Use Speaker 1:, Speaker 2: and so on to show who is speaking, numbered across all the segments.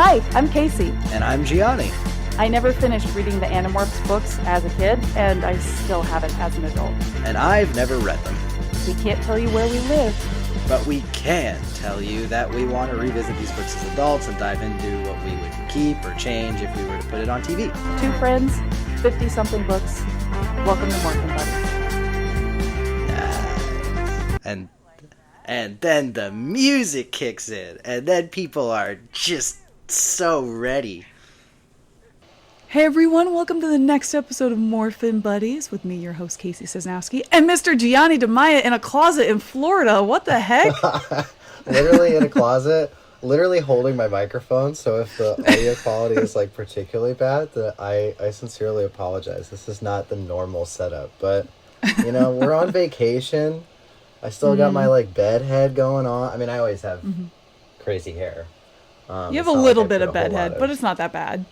Speaker 1: Hi, I'm Kacey.
Speaker 2: And I'm Gianni.
Speaker 1: I never finished reading the Animorphs books as a kid, and I still haven't as an adult.
Speaker 2: And I've never read them.
Speaker 1: We can't tell you where we live.
Speaker 2: But we can tell you that we want to revisit these books as adults and dive into what we would keep or change if we were to put it on TV.
Speaker 1: Two friends, 50-something books. Welcome to morphinbuddies.
Speaker 2: And then the music kicks in, and then people are just so ready.
Speaker 1: Hey everyone, welcome to the next episode of Morphin Buddies with me, your host Kacey Cisnowski, and Mr. Gianni DeMaia in a closet in Florida. What the heck?
Speaker 3: Literally in a closet, literally holding my microphone, so if the audio quality is like particularly bad, I sincerely apologize. This is not the normal setup, but you know, we're on vacation. I still got my like bed head going on. I mean, I always have crazy hair.
Speaker 1: You have a little bit of bed head, but it's not that bad.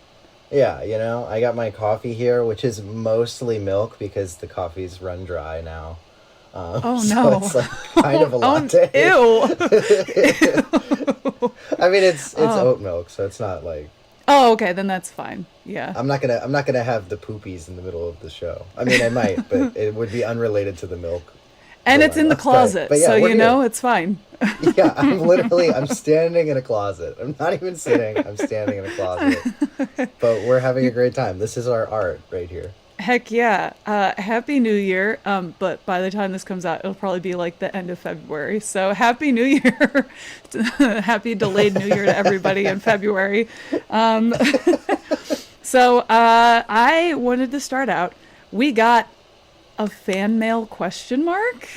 Speaker 3: Yeah, you know, I got my coffee here, which is mostly milk because the coffee's run dry now.
Speaker 1: Oh
Speaker 3: so
Speaker 1: no!
Speaker 3: It's like kind of a latte.
Speaker 1: Ew.
Speaker 3: I mean, it's oat milk, so it's not like.
Speaker 1: Oh, okay, then that's fine. Yeah.
Speaker 3: I'm not gonna have the poopies in the middle of the show. I mean, I might, but it would be unrelated to the milk.
Speaker 1: And it's in the closet,
Speaker 3: but yeah,
Speaker 1: so you know
Speaker 3: here.
Speaker 1: it's fine.
Speaker 3: Yeah, I'm standing in a closet. I'm not even sitting. I'm standing in a closet. But we're having a great time. This is our art right here.
Speaker 1: Heck yeah. Happy New Year. But by the time this comes out, it'll probably be like the end of February. So Happy New Year. Happy delayed New Year to everybody in February. So I wanted to start out. We got a fan mail question mark.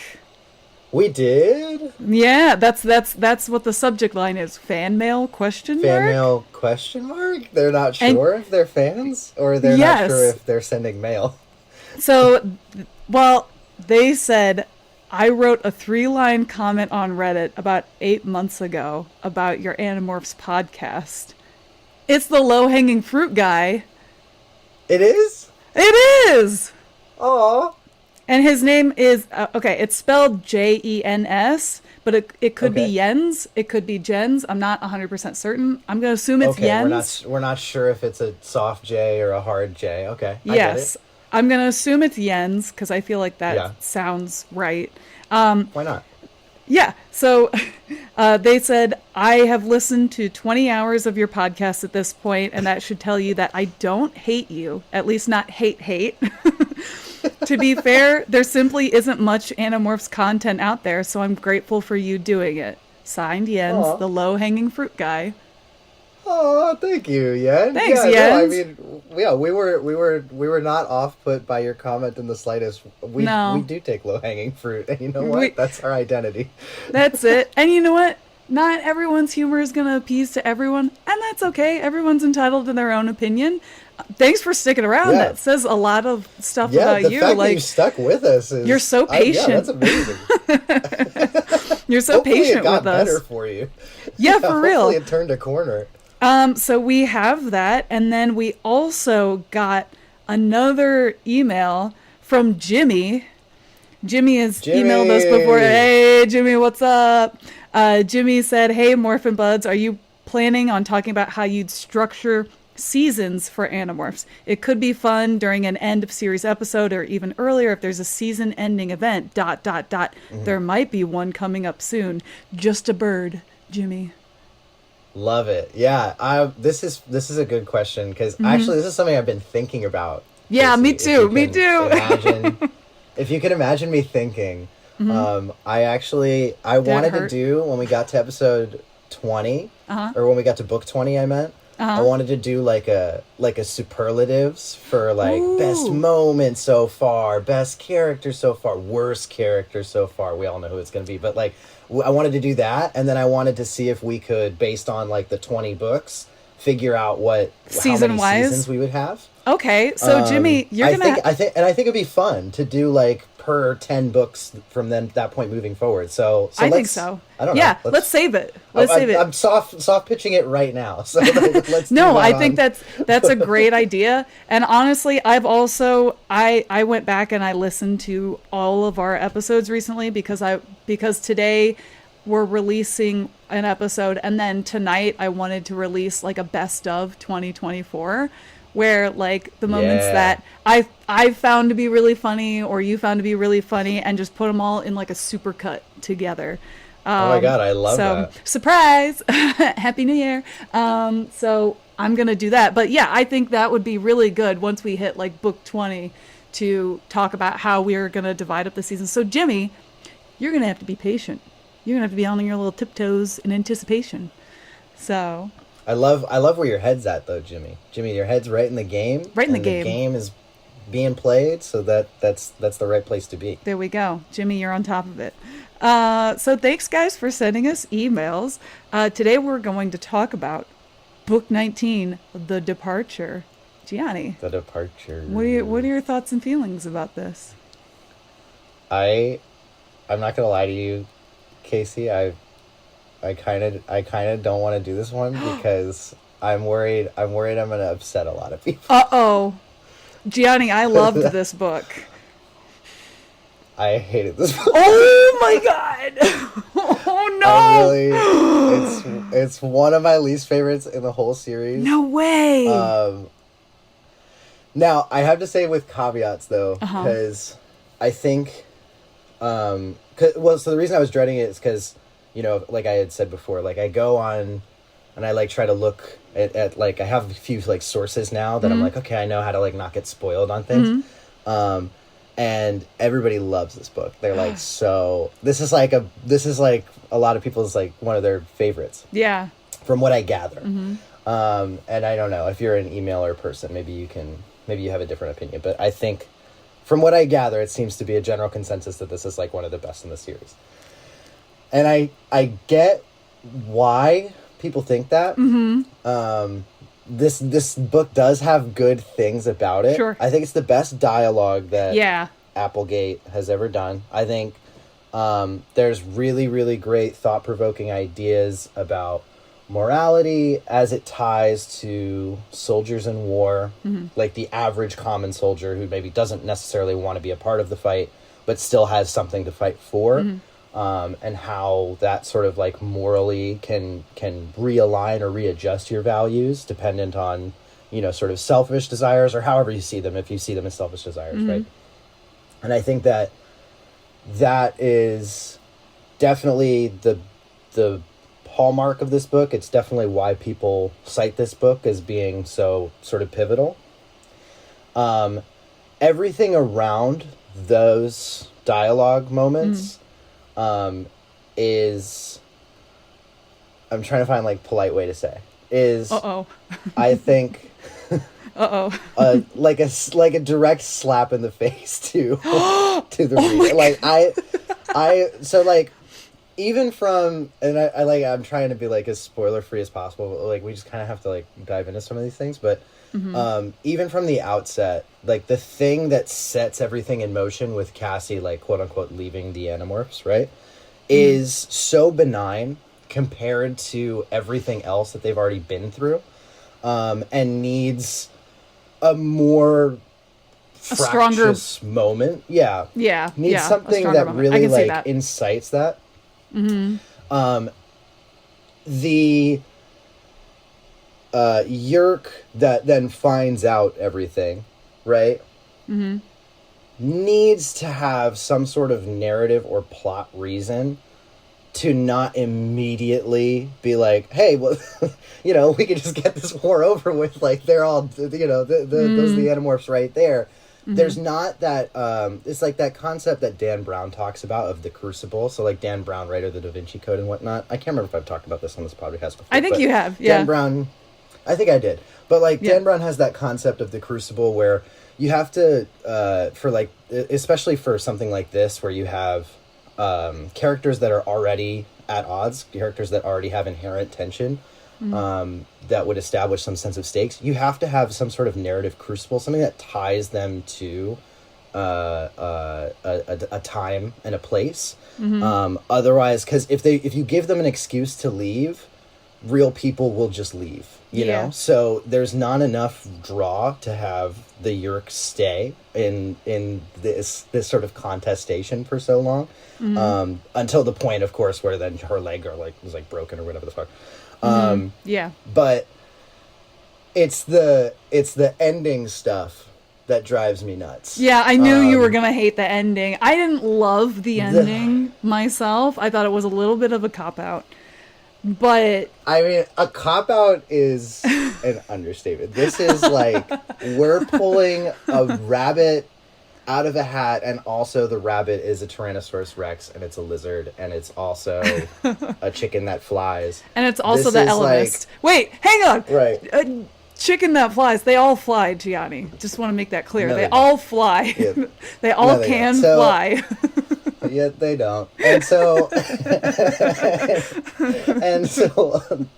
Speaker 3: We did?
Speaker 1: Yeah, that's what the subject line is. Fan mail question mark?
Speaker 3: Fan mail question mark? They're not sure if they're fans? Or they're not sure if they're sending mail?
Speaker 1: So, well, they said, I wrote a 3-line comment on Reddit about 8 months ago about your Animorphs podcast. It's the low-hanging fruit guy.
Speaker 3: It is?
Speaker 1: It is!
Speaker 3: Aw.
Speaker 1: And his name is, it's spelled Jens, but it could be Jens, it could be Jens. I'm not 100% certain. I'm going to assume it's Jens.
Speaker 3: We're not sure if it's a soft J or a hard J. Okay.
Speaker 1: Yes. I'm going to assume it's Jens because I feel like that sounds right.
Speaker 3: Why not?
Speaker 1: Yeah. So they said, I have listened to 20 hours of your podcast at this point, and that should tell you that I don't hate you, at least not hate. To be fair, there simply isn't much Animorphs content out there, so I'm grateful for you doing it. Signed, Jens, the low-hanging fruit guy.
Speaker 3: Oh, thank you, Jens.
Speaker 1: Thanks,
Speaker 3: Jens.
Speaker 1: No,
Speaker 3: I mean, yeah, we were not off put by your comment in the slightest. We do take low-hanging fruit, and you know what? That's our identity.
Speaker 1: That's it. And you know what? Not everyone's humor is going to appease to everyone, and that's okay. Everyone's entitled to their own opinion. Thanks for sticking around.
Speaker 3: Yeah.
Speaker 1: That says a lot of stuff about you.
Speaker 3: The fact that you stuck with us is...
Speaker 1: You're so patient.
Speaker 3: That's amazing.
Speaker 1: You're so
Speaker 3: Hopefully
Speaker 1: patient
Speaker 3: it got
Speaker 1: with us.
Speaker 3: better for you.
Speaker 1: Yeah, for real.
Speaker 3: Hopefully it turned a corner.
Speaker 1: So we have that, and then we also got another email from Jimmy. Jimmy has emailed us before. Hey, Jimmy, what's up? Jimmy said, hey, Morphin Buds, are you planning on talking about how you'd structure seasons for Animorphs? It could be fun during an end of series episode or even earlier if there's a season ending event, ... There might be one coming up soon. Just a bird, Jimmy.
Speaker 3: Love it. Yeah, this is a good question because actually this is something I've been thinking about.
Speaker 1: Yeah,
Speaker 3: Kacey.
Speaker 1: me too.
Speaker 3: If you can imagine me thinking, I wanted to do when we got to episode 20 or when we got to book 20, I meant. I wanted to do like a superlatives for like best moment so far, best character so far, worst character so far. We all know who it's going to be, but like I wanted to do that, and then I wanted to see if we could, based on like the 20 books, figure out how many seasons we would have.
Speaker 1: Okay, so Jimmy,
Speaker 3: I think it'd be fun to do like per 10 books from that point moving forward. So
Speaker 1: I think so.
Speaker 3: I don't know.
Speaker 1: Yeah, let's save it.
Speaker 3: I'm soft pitching it right now. So let's
Speaker 1: No, I think that's a great idea. And honestly, I've also I went back and I listened to all of our episodes recently because today we're releasing an episode, and then tonight I wanted to release like a best of 2024, where like the moments that I found to be really funny or you found to be really funny, and just put them all in like a super cut together.
Speaker 3: Oh my God, I love that.
Speaker 1: Surprise! Happy New Year. So I'm going to do that. But yeah, I think that would be really good once we hit like book 20 to talk about how we are going to divide up the season. So Jimmy, you're going to have to be patient. You're going to have to be on your little tiptoes in anticipation. So
Speaker 3: I love where your head's at though, Jimmy. Jimmy, your head's right in the game.
Speaker 1: Right in the game.
Speaker 3: The game is being played, so that's the right place to be.
Speaker 1: There we go. Jimmy, you're on top of it. So thanks guys for sending us emails. Today we're going to talk about book 19, The Departure. Gianni.
Speaker 3: The Departure.
Speaker 1: What are your thoughts and feelings about this?
Speaker 3: I'm not gonna lie to you, Casey. I kind of don't want to do this one because I'm worried I'm gonna upset a lot of people.
Speaker 1: Uh-oh. Gianni, I loved this book.
Speaker 3: I hated this book.
Speaker 1: Oh my God! Oh no!
Speaker 3: It's one of my least favorites in the whole series.
Speaker 1: No way!
Speaker 3: Now I have to say with caveats though, because I think, so the reason I was dreading it is because, you know, like I had said before, like I go on and I like try to look at like I have a few like sources now that I'm like, okay, I know how to like not get spoiled on things. And everybody loves this book. They're like, so this is like a lot of people's like one of their favorites.
Speaker 1: Yeah.
Speaker 3: From what I gather. And I don't know if you're an emailer person, maybe you have a different opinion, but I think from what I gather, it seems to be a general consensus that this is like one of the best in the series. And I get why people think that. This book does have good things about it.
Speaker 1: Sure.
Speaker 3: I think it's the best dialogue that
Speaker 1: Applegate
Speaker 3: has ever done. I think there's really, really great thought-provoking ideas about morality as it ties to soldiers in war, like the average common soldier who maybe doesn't necessarily want to be a part of the fight, but still has something to fight for. And how that sort of like morally can realign or readjust your values dependent on, you know, sort of selfish desires or however you see them, if you see them as selfish desires, right? And I think that is definitely the hallmark of this book. It's definitely why people cite this book as being so sort of pivotal. Everything around those dialogue moments is, I'm trying to find like polite way to say, is I think like a direct slap in the face to the reader. Like I so like even from, and I'm trying to be like as spoiler free as possible, but like we just kind of have to like dive into some of these things, but even from the outset, like the thing that sets everything in motion with Cassie, like quote unquote leaving the Animorphs, right, is so benign compared to everything else that they've already been through, and needs a more fractious moment. Needs something that
Speaker 1: moment.
Speaker 3: really like incites that. The Yerk that then finds out everything, right? Needs to have some sort of narrative or plot reason to not immediately be like, hey, well, you know, we could just get this war over with. Like, they're all, you know, those are the Animorphs right there. There's not that, it's like that concept that Dan Brown talks about of the Crucible. So, like, Dan Brown, writer of the Da Vinci Code and whatnot. I can't remember if I've talked about this on this podcast before.
Speaker 1: I think you have, yeah.
Speaker 3: Dan Brown, I think I did. But, like, Dan Brown has that concept of the Crucible where you have to, for, like, especially for something like this, where you have characters that are already at odds, characters that already have inherent tension, that would establish some sense of stakes. You have to have some sort of narrative crucible, something that ties them to a time and a place. Otherwise, because if you give them an excuse to leave, real people will just leave, you know? So there's not enough draw to have the Yeerk stay in this sort of contestation for so long. Until the point, of course, where then her leg was broken or whatever the fuck. But it's the ending stuff that drives me nuts.
Speaker 1: Yeah, I knew you were gonna hate the ending. I didn't love the ending myself. I thought it was a little bit of a cop-out. But
Speaker 3: I mean, a cop-out is an understatement. This is like, we're pulling a rabbit out of a hat, and also the rabbit is a Tyrannosaurus Rex, and it's a lizard, and it's also a chicken that flies.
Speaker 1: And it's also the Ellimist. Wait, hang on!
Speaker 3: Right.
Speaker 1: Chicken that flies. They all fly, Gianni. Just want to make that clear.
Speaker 3: No,
Speaker 1: they all fly.
Speaker 3: Yeah.
Speaker 1: They all can fly.
Speaker 3: Yet they don't. And so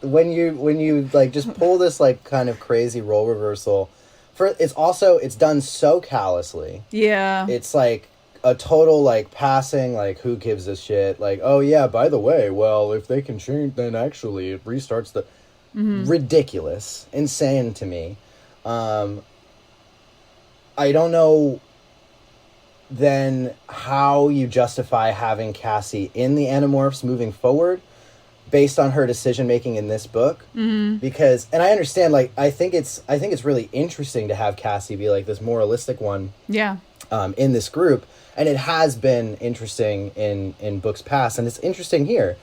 Speaker 3: when you like just pull this like kind of crazy role reversal, it's done so callously.
Speaker 1: Yeah.
Speaker 3: It's like a total like passing, like, who gives a shit? Like, oh yeah, by the way, well, if they can change, then actually it restarts the ridiculous, insane to me. I don't know then how you justify having Cassie in the Animorphs moving forward based on her decision making in this book. Because, and I understand, like, I think it's really interesting to have Cassie be like this moralistic one in this group, and it has been interesting in books past, and it's interesting here.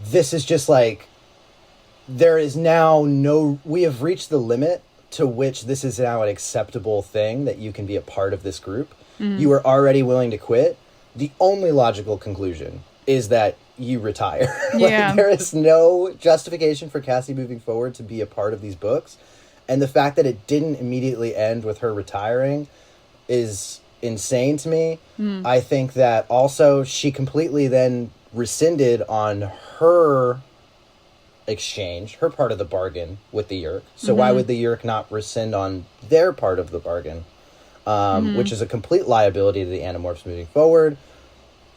Speaker 3: This is just like, there is now we have reached the limit to which this is now an acceptable thing that you can be a part of this group. You are already willing to quit. The only logical conclusion is that you retire. There is no justification for Cassie moving forward to be a part of these books. And the fact that it didn't immediately end with her retiring is insane to me. I think that also she completely then rescinded on her exchange, her part of the bargain with the Yeerk. So why would the Yeerk not rescind on their part of the bargain? Which is a complete liability to the Animorphs moving forward.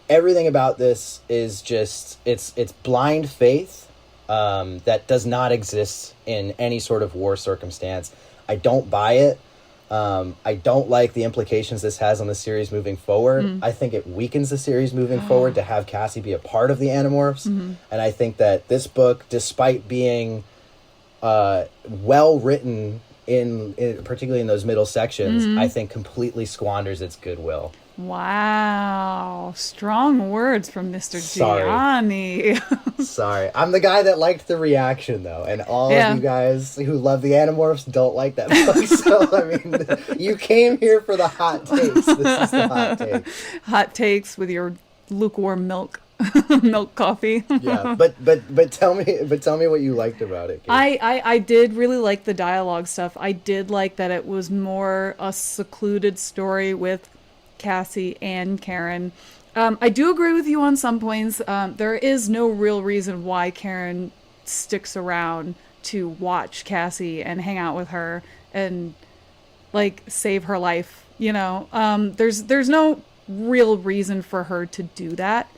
Speaker 3: Everything about this is just, it's blind faith that does not exist in any sort of war circumstance. I don't buy it. I don't like the implications this has on the series moving forward. I think it weakens the series moving forward to have Cassie be a part of the Animorphs. And I think that this book, despite being well written, in particularly in those middle sections, I think completely squanders its goodwill.
Speaker 1: Wow. Strong words from Mr. Gianni.
Speaker 3: Sorry. I'm the guy that liked the reaction, though. And all of you guys who love the Animorphs don't like that book. So, I mean, you came here for the hot takes. This is the hot take.
Speaker 1: Hot takes with your lukewarm milk. Milk coffee.
Speaker 3: Yeah, but tell me what you liked about it, Kate.
Speaker 1: I did really like the dialogue stuff. I did like that it was more a secluded story with Cassie and Karen. I do agree with you on some points. There is no real reason why Karen sticks around to watch Cassie and hang out with her and like save her life, you know. There's no real reason for her to do that.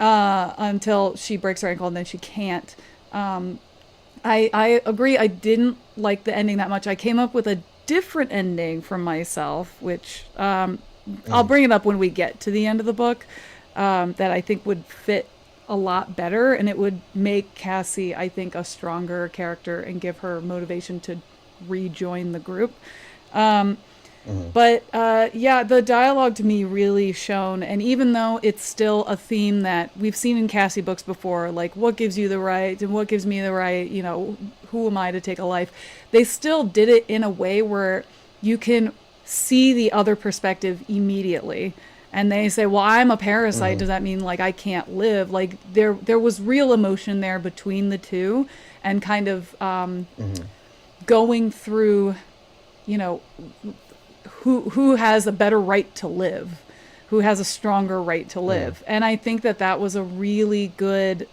Speaker 1: Until she breaks her ankle and then she can't. I agree. I didn't like the ending that much. I came up with a different ending for myself, which I'll bring it up when we get to the end of the book, that I think would fit a lot better, and it would make Cassie, I think, a stronger character and give her motivation to rejoin the group. But the dialogue to me really shone, and even though it's still a theme that we've seen in Cassie books before, like what gives you the right and what gives me the right, you know, who am I to take a life, they still did it in a way where you can see the other perspective immediately. And they say, well, I'm a parasite. Does that mean like I can't live? Like there was real emotion there between the two, and kind of going through, you know, who has a better right to live, who has a stronger right to live. And I think that was a really good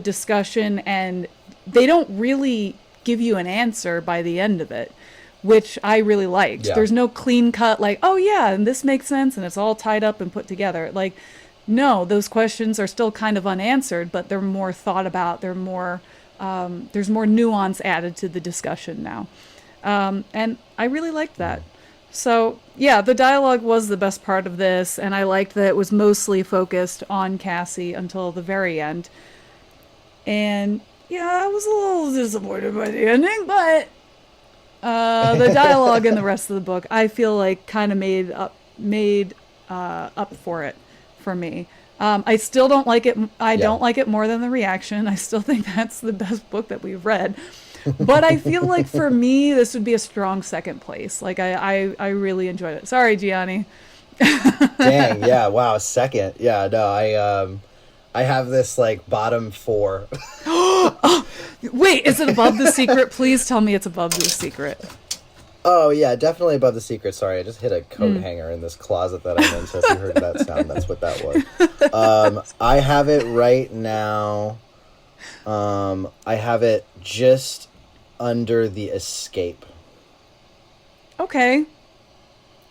Speaker 1: discussion, and they don't really give you an answer by the end of it, which I really liked. There's no clean cut like, oh yeah, and this makes sense and it's all tied up and put together. Like no, those questions are still kind of unanswered, but they're more thought about. They're more, there's more nuance added to the discussion now. And I really liked that. So, yeah, the dialogue was the best part of this, and I liked that it was mostly focused on Cassie until the very end. And, yeah, I was a little disappointed by the ending, but the dialogue in the rest of the book, I feel like kind of made up for it for me. I still don't like it. I don't like it more than The Reaction. I still think that's the best book that we've read. But I feel like for me, this would be a strong second place. Like I really enjoyed it. Sorry, Gianni.
Speaker 3: Dang, yeah, wow, second. Yeah, no, I have this like bottom 4.
Speaker 1: Wait, is it above The Secret? Please tell me it's above The Secret.
Speaker 3: Oh yeah, definitely above The Secret. Sorry, I just hit a coat hanger in this closet that I'm in, so if you heard that sound, that's what that was. I have it right now. I have it just under The Escape.
Speaker 1: Okay.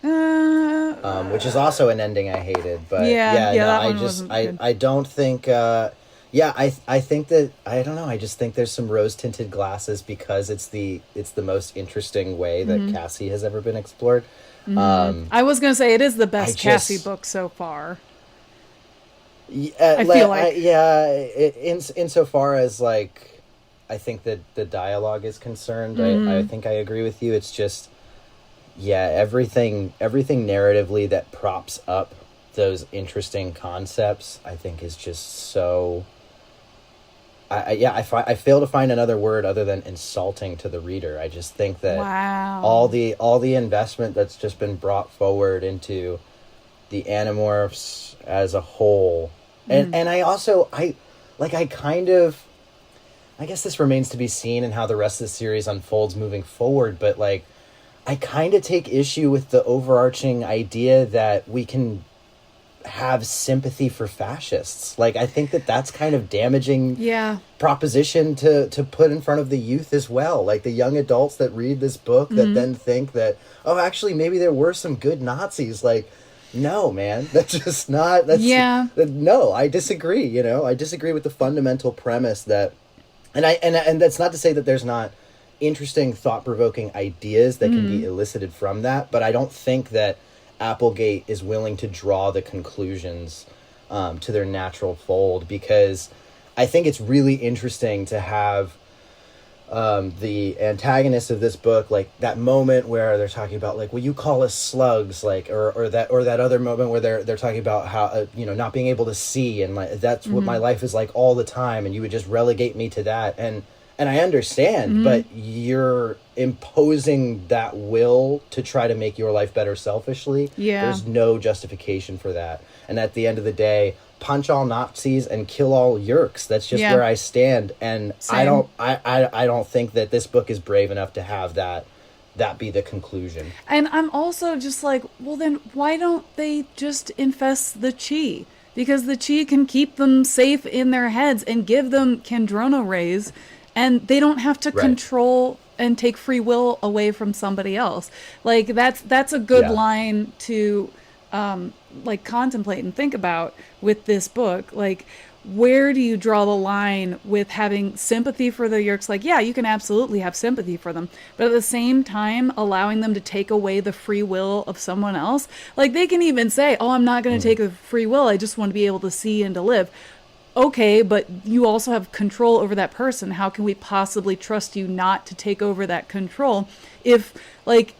Speaker 3: Which is also an ending I hated, but I don't think. I think that I don't know. I just think there's some rose-tinted glasses because it's the most interesting way that Cassie has ever been explored.
Speaker 1: I was gonna say it is the best Cassie book so far. I feel like insofar as like I think that the dialogue is concerned, I think I agree with you. It's just everything narratively that props up those interesting concepts I think is just so I fail to find another word other than insulting to the reader. I just think that all the investment that's just been brought forward into the Animorphs as a whole, and I also I guess this remains to be seen in how the rest of the series unfolds moving forward, but like I kind of take issue with the overarching idea that we can have sympathy for fascists. Like I think that that's kind of damaging proposition to put in front of the youth as well, like the young adults that read this book that then think that, oh, actually maybe there were some good Nazis. Like, no, man, that's just not no, I disagree. I disagree with the fundamental premise that and that's not to say that there's not interesting thought-provoking ideas that can be elicited from that, but I don't think that Applegate is willing to draw the conclusions to their natural fold, because I think it's really interesting to have the antagonist of this book, like that moment where they're talking about like, well, you call us slugs, like, or that other moment where they're talking about how not being able to see, and like that's what my life is like all the time, and you would just relegate me to that, and I understand, but you're imposing that will to try to make your life better selfishly. Yeah. There's no justification for that. And at the end of the day, punch all Nazis and kill all Yerks. That's just where I stand. And same. I don't think that this book is brave enough to have that be the conclusion. And I'm also just like, well, then why don't they just infest the Chi? Because the Chi can keep them safe in their heads and give them Kandrona rays, and they don't have to control and take free will away from somebody else. Like that's a good line to like contemplate and think about with this book. Like, where do you draw the line with having sympathy for the Yerks? Like, yeah, you can absolutely have sympathy for them, but at the same time allowing them to take away the free will of someone else. Like, they can even say, oh, I'm not going to take the free will, I just want to be able to see and to live. Okay, but you also have control over that person. How can we possibly trust you not to take over that control if, like,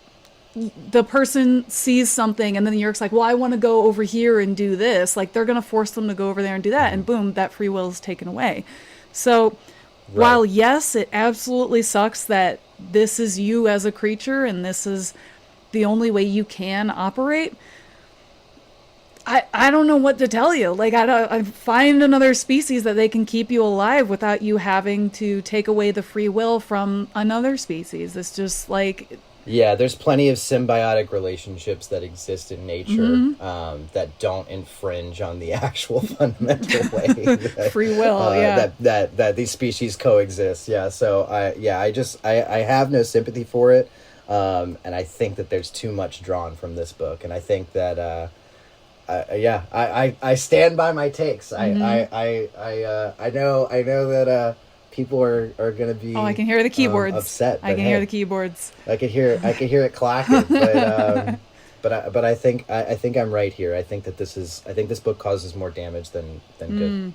Speaker 1: the person sees something and then the Yerk's like, well, I want to go over here and do this. Like, they're going to force them to go over there and do that, and boom, that free will is taken away. So while, yes, it absolutely sucks that this is you as a creature and this is the only way you can operate, I don't know what to tell you. Like, I find another species that they can keep you alive without you having to take away the free will from another species. It's just like...
Speaker 3: Yeah, there's plenty of symbiotic relationships that exist in nature that don't infringe on the actual fundamental way that,
Speaker 1: free will.
Speaker 3: That these species coexist. Yeah, so I have no sympathy for it, and I think that there's too much drawn from this book, and I think that I stand by my takes.
Speaker 1: Mm-hmm.
Speaker 3: I know that people are gonna be.
Speaker 1: Oh, I can hear the keyboards.
Speaker 3: Upset.
Speaker 1: I can hear the keyboards.
Speaker 3: I could hear it clacking. But I think I'm right here. I think this book causes more damage than good.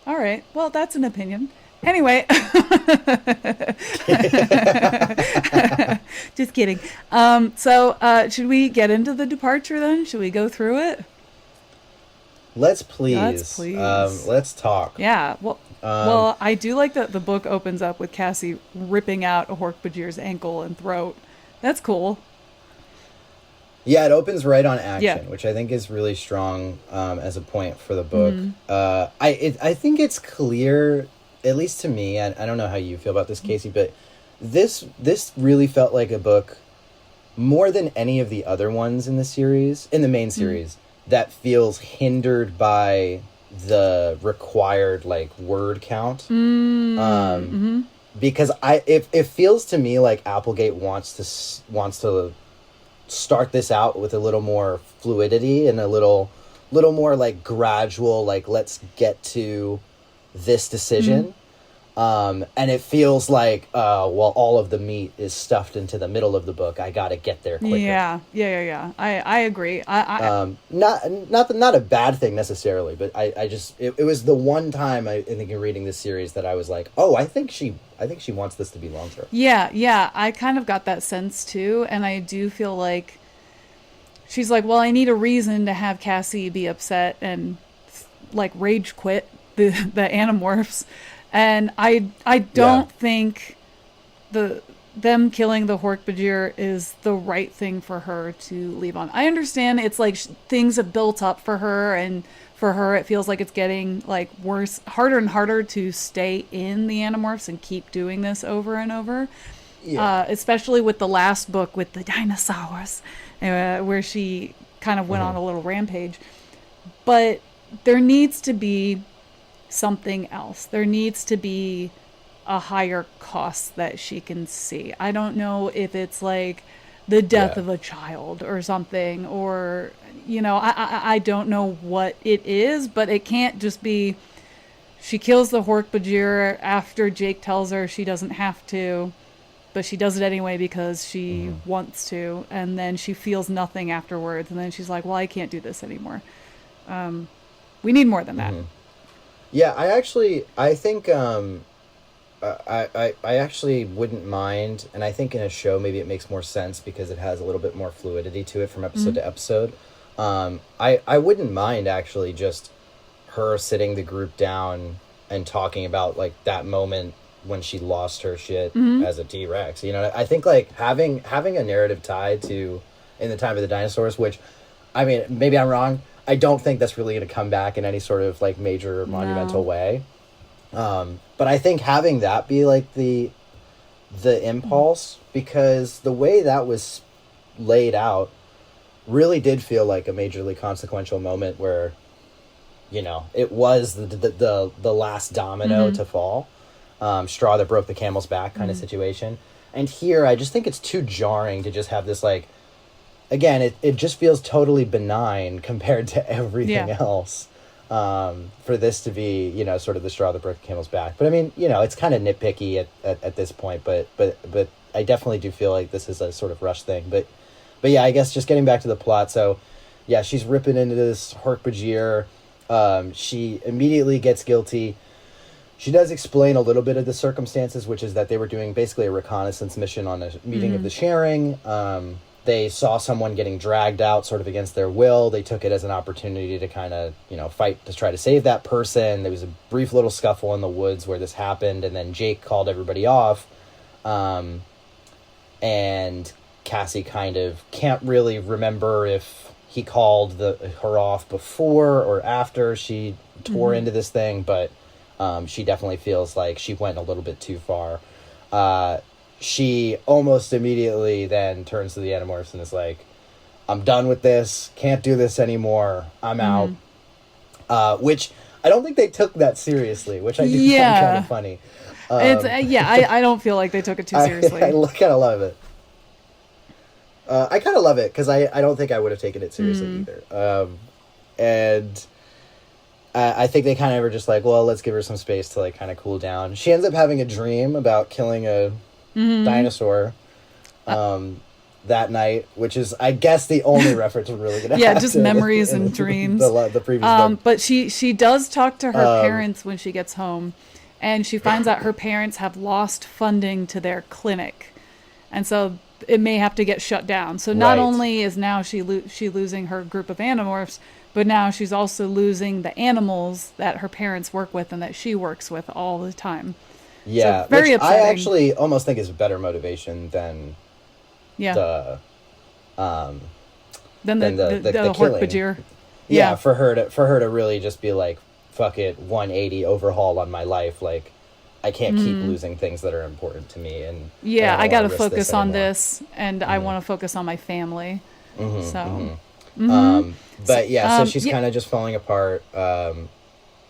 Speaker 1: All right. Well, that's an opinion. Anyway, just kidding. So should we get into the departure then? Should we go through it?
Speaker 3: Let's please. Let's talk.
Speaker 1: Yeah. Well, I do like that the book opens up with Cassie ripping out a Hork-Bajir's ankle and throat. That's cool.
Speaker 3: Yeah, it opens right on action, which I think is really strong as a point for the book. I think it's clear, at least to me, I don't know how you feel about this, Kacey, but this really felt like a book, more than any of the other ones in the main series, that feels hindered by the required word count. Because it feels to me like Applegate wants to start this out with a little more fluidity and a little more gradual, let's get to this decision. And it feels like all of the meat is stuffed into the middle of the book. I gotta get there quicker.
Speaker 1: Yeah. I agree.
Speaker 3: Not a bad thing necessarily, but I just it was the one time I think in reading this series that I was like, oh, I think she wants this to be longer.
Speaker 1: Yeah, I kind of got that sense too, and I do feel like she's like, well, I need a reason to have Cassie be upset and rage quit the Animorphs. And I don't think them killing the Hork-Bajir is the right thing for her to leave on. I understand it's things have built up for her, and for her it feels like it's getting worse, harder and harder to stay in the Animorphs and keep doing this over and over. Yeah. Especially with the last book with the dinosaurs, where she kind of went on a little rampage. But there needs to be something else. There needs to be a higher cost that she can see. I don't know if it's the death of a child or something, or I don't know what it is, but it can't just be she kills the Hork-Bajir after Jake tells her she doesn't have to, but she does it anyway because she wants to, and then she feels nothing afterwards, and then she's like, well, I can't do this anymore. We need more than that.
Speaker 3: Yeah, I think I actually wouldn't mind, and I think in a show maybe it makes more sense because it has a little bit more fluidity to it from episode to episode. I wouldn't mind actually just her sitting the group down and talking about that moment when she lost her shit as a T-Rex. I think having a narrative tied to In the Time of the Dinosaurs, which, I mean, maybe I'm wrong. I don't think that's really going to come back in any sort of major monumental way. But I think having that be the impulse, because the way that was laid out really did feel like a majorly consequential moment where, it was the last domino to fall, straw that broke the camel's back kind of situation. And here, I just think it's too jarring to just have this again, it just feels totally benign compared to everything else, for this to be, sort of the straw that broke the camel's back. But I mean, it's kind of nitpicky at this point, but I definitely do feel like this is a sort of rush thing. But yeah, I guess just getting back to the plot. So yeah, she's ripping into this Hork-Bajir. She immediately gets guilty. She does explain a little bit of the circumstances, which is that they were doing basically a reconnaissance mission on a meeting of the Sharing. They saw someone getting dragged out sort of against their will. They took it as an opportunity to kind of, fight to try to save that person. There was a brief little scuffle in the woods where this happened, and then Jake called everybody off. And Cassie kind of can't really remember if he called her off before or after she tore into this thing, but she definitely feels like she went a little bit too far. She almost immediately then turns to the Animorphs and is like, I'm done with this. Can't do this anymore. I'm out. Which I don't think they took that seriously, which I do find kind of funny.
Speaker 1: I don't feel like they took it too seriously.
Speaker 3: I kind of love it. I kind of love it because I don't think I would have taken it seriously either. And I think they kind of were just like, well, let's give her some space to like kind of cool down. She ends up having a dream about killing a dinosaur that night, which is, I guess, the only reference we're really gonna have.
Speaker 1: Just memories and dreams.
Speaker 3: The previous book.
Speaker 1: But she does talk to her parents when she gets home, and she finds out her parents have lost funding to their clinic, and so it may have to get shut down. So not only is now she losing her group of animorphs, but now she's also losing the animals that her parents work with and that she works with all the time.
Speaker 3: Yeah,
Speaker 1: so very
Speaker 3: which
Speaker 1: upsetting.
Speaker 3: I actually almost think is a better motivation than the
Speaker 1: Hork-Bajir.
Speaker 3: Yeah, for her to really just be like, fuck it, 180 overhaul on my life. Like, I can't keep losing things that are important to me. And
Speaker 1: I got to focus on this, and I want to focus on my family.
Speaker 3: But yeah, so she's kind of just falling apart.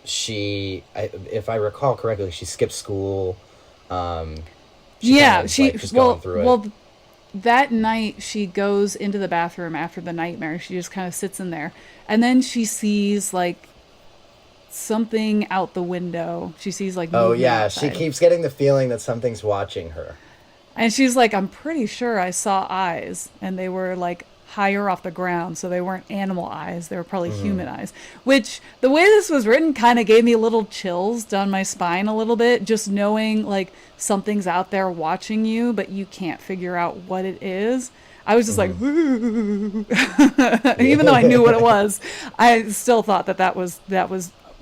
Speaker 3: If I recall correctly, she skipped school. She's going through it.
Speaker 1: That night she goes into the bathroom after the nightmare. She just kind of sits in there, and then she sees like something out the window. She sees like outside.
Speaker 3: She keeps getting the feeling that something's watching her,
Speaker 1: and she's like, I'm pretty sure I saw eyes, and they were like higher off the ground, so they weren't animal eyes, they were probably human eyes, which the way this was written kind of gave me little chills down my spine a little bit, just knowing like something's out there watching you but you can't figure out what it is. I was just like, ooh. Even though I knew what it was, I still thought that was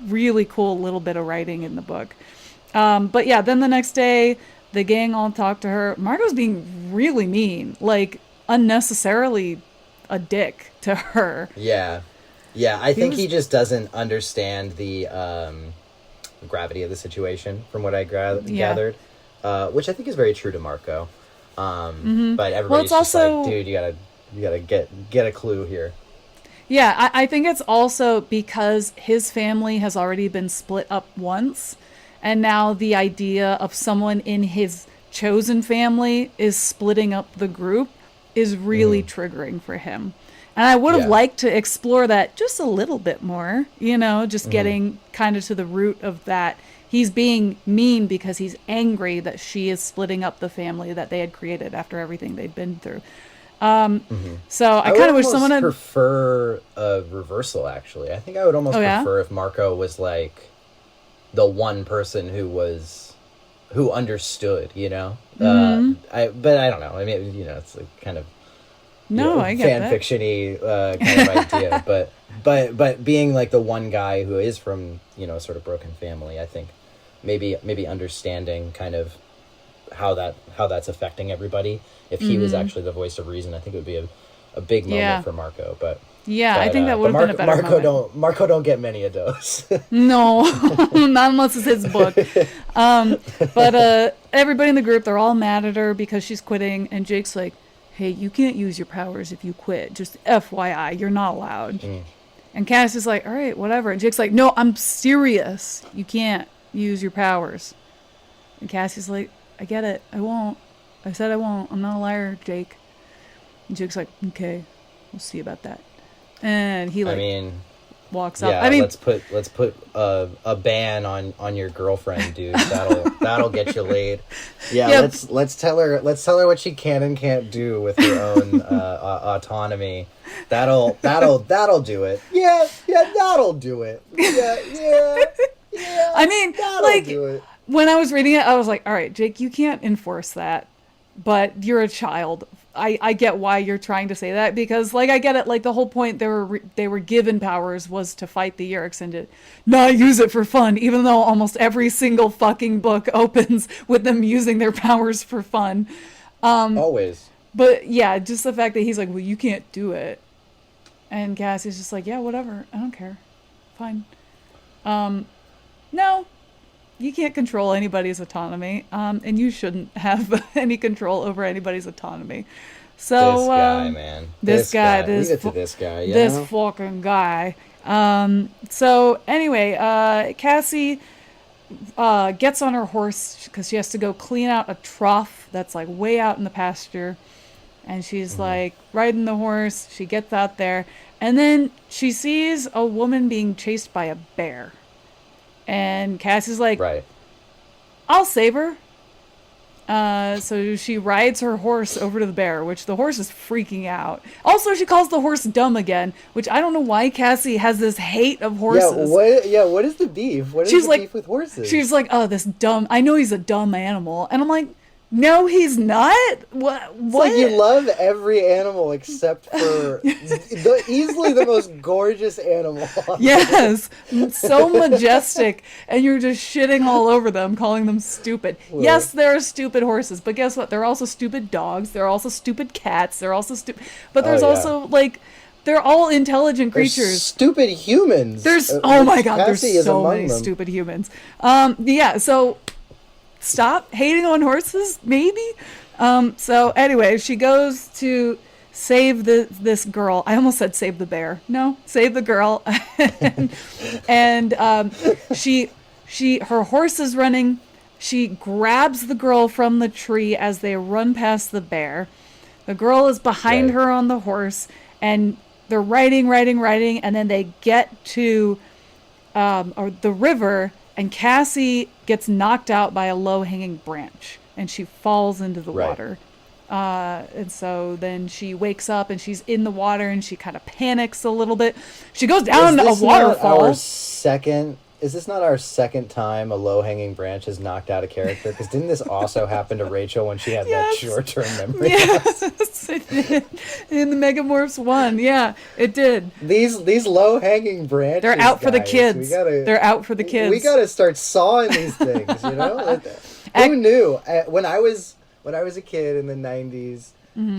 Speaker 1: really cool little bit of writing in the book. But yeah, then the next day the gang all talk to her. Marco's being really mean, like unnecessarily a dick to her.
Speaker 3: I think he just doesn't understand the gravity of the situation, from what I gathered, which I think is very true to Marco. But everybody's just like, dude, you gotta get a clue here.
Speaker 1: Yeah, I think it's also because his family has already been split up once, and now the idea of someone in his chosen family is splitting up the group is really triggering for him. And I would have liked to explore that just a little bit more, just getting kind of to the root of that. He's being mean because he's angry that she is splitting up the family that they had created after everything they'd been through. So I kind of wish someone had
Speaker 3: prefer a reversal, actually. I think I would almost prefer if Marco was like the one person who understood, but I don't know. I mean, it's like kind of
Speaker 1: I get
Speaker 3: fan fiction-y kind of idea, but being like the one guy who is from sort of broken family, I think maybe understanding kind of how that's affecting everybody. If he was actually the voice of reason, I think it would be a big moment for Marco. But
Speaker 1: I think that would have been a better moment.
Speaker 3: Marco don't get many of those.
Speaker 1: No, not unless it's his book. But everybody in the group, they're all mad at her because she's quitting, and Jake's like, hey, you can't use your powers if you quit. Just FYI, you're not allowed. And Cass is like, all right, whatever. And Jake's like, no, I'm serious. You can't use your powers. And Cassie's like, I get it. I won't. I said I won't. I'm not a liar, Jake. And Jake's like, okay, we'll see about that. And he walks up.
Speaker 3: Yeah, let's put a ban on your girlfriend, dude. That'll get you laid. Yeah, let's tell her what she can and can't do with her own autonomy. That'll do it. Yeah, that'll do it. Yeah.
Speaker 1: I mean, like, do it. When I was reading it, I was like, all right, Jake, you can't enforce that, but you're a child. I get why you're trying to say that, because like I get it, like the whole point they were given powers was to fight the Yeerks and to not use it for fun, even though almost every single fucking book opens with them using their powers for fun.
Speaker 3: Always.
Speaker 1: But yeah, just the fact that he's like, well, you can't do it, and Cassie's just like, yeah, whatever, I don't care, fine. No. You can't control anybody's autonomy, and you shouldn't have any control over anybody's autonomy. So
Speaker 3: this guy, man, this guy,
Speaker 1: this fucking guy. So anyway, Cassie gets on her horse because she has to go clean out a trough that's like way out in the pasture. And she's like riding the horse. She gets out there. And then she sees a woman being chased by a bear. And Cassie's like,
Speaker 3: right.
Speaker 1: I'll save her. So she rides her horse over to the bear, which the horse is freaking out. Also, she calls the horse dumb again, which I don't know why Cassie has this hate of horses.
Speaker 3: What is the beef? What is the beef with horses?
Speaker 1: She's like, oh, this dumb, I know he's a dumb animal. And I'm like, no, he's not. What?
Speaker 3: It's like you love every animal except for easily the most gorgeous animal.
Speaker 1: Yes, so majestic, and you're just shitting all over them, calling them stupid. Right. Yes, there are stupid horses, but guess what? There are also stupid dogs. There are also stupid cats. There are also stupid, but there's also like, they're all intelligent creatures.
Speaker 3: There's stupid humans.
Speaker 1: There's oh my god, there's so many stupid humans. Yeah, so. Stop hating on horses, maybe? So anyway, she goes to save this girl. I almost said save the bear. No, save the girl. and her horse is running. She grabs the girl from the tree as they run past the bear. The girl is behind her on the horse, and they're riding, and then they get to the river. And Cassie gets knocked out by a low-hanging branch, and she falls into the water. And so then she wakes up, and she's in the water, and she kind of panics a little bit. She goes down a waterfall.
Speaker 3: Is this not our second time a low-hanging branch has knocked out a character? Because didn't this also happen to Rachel when she had that short-term memory?
Speaker 1: Yes, it did. In the Megamorphs 1, yeah, it did.
Speaker 3: These low-hanging branches,
Speaker 1: they're out for the kids. They're out for the kids.
Speaker 3: We gotta start sawing these things, you know? Who knew? When I was a kid in the 90s,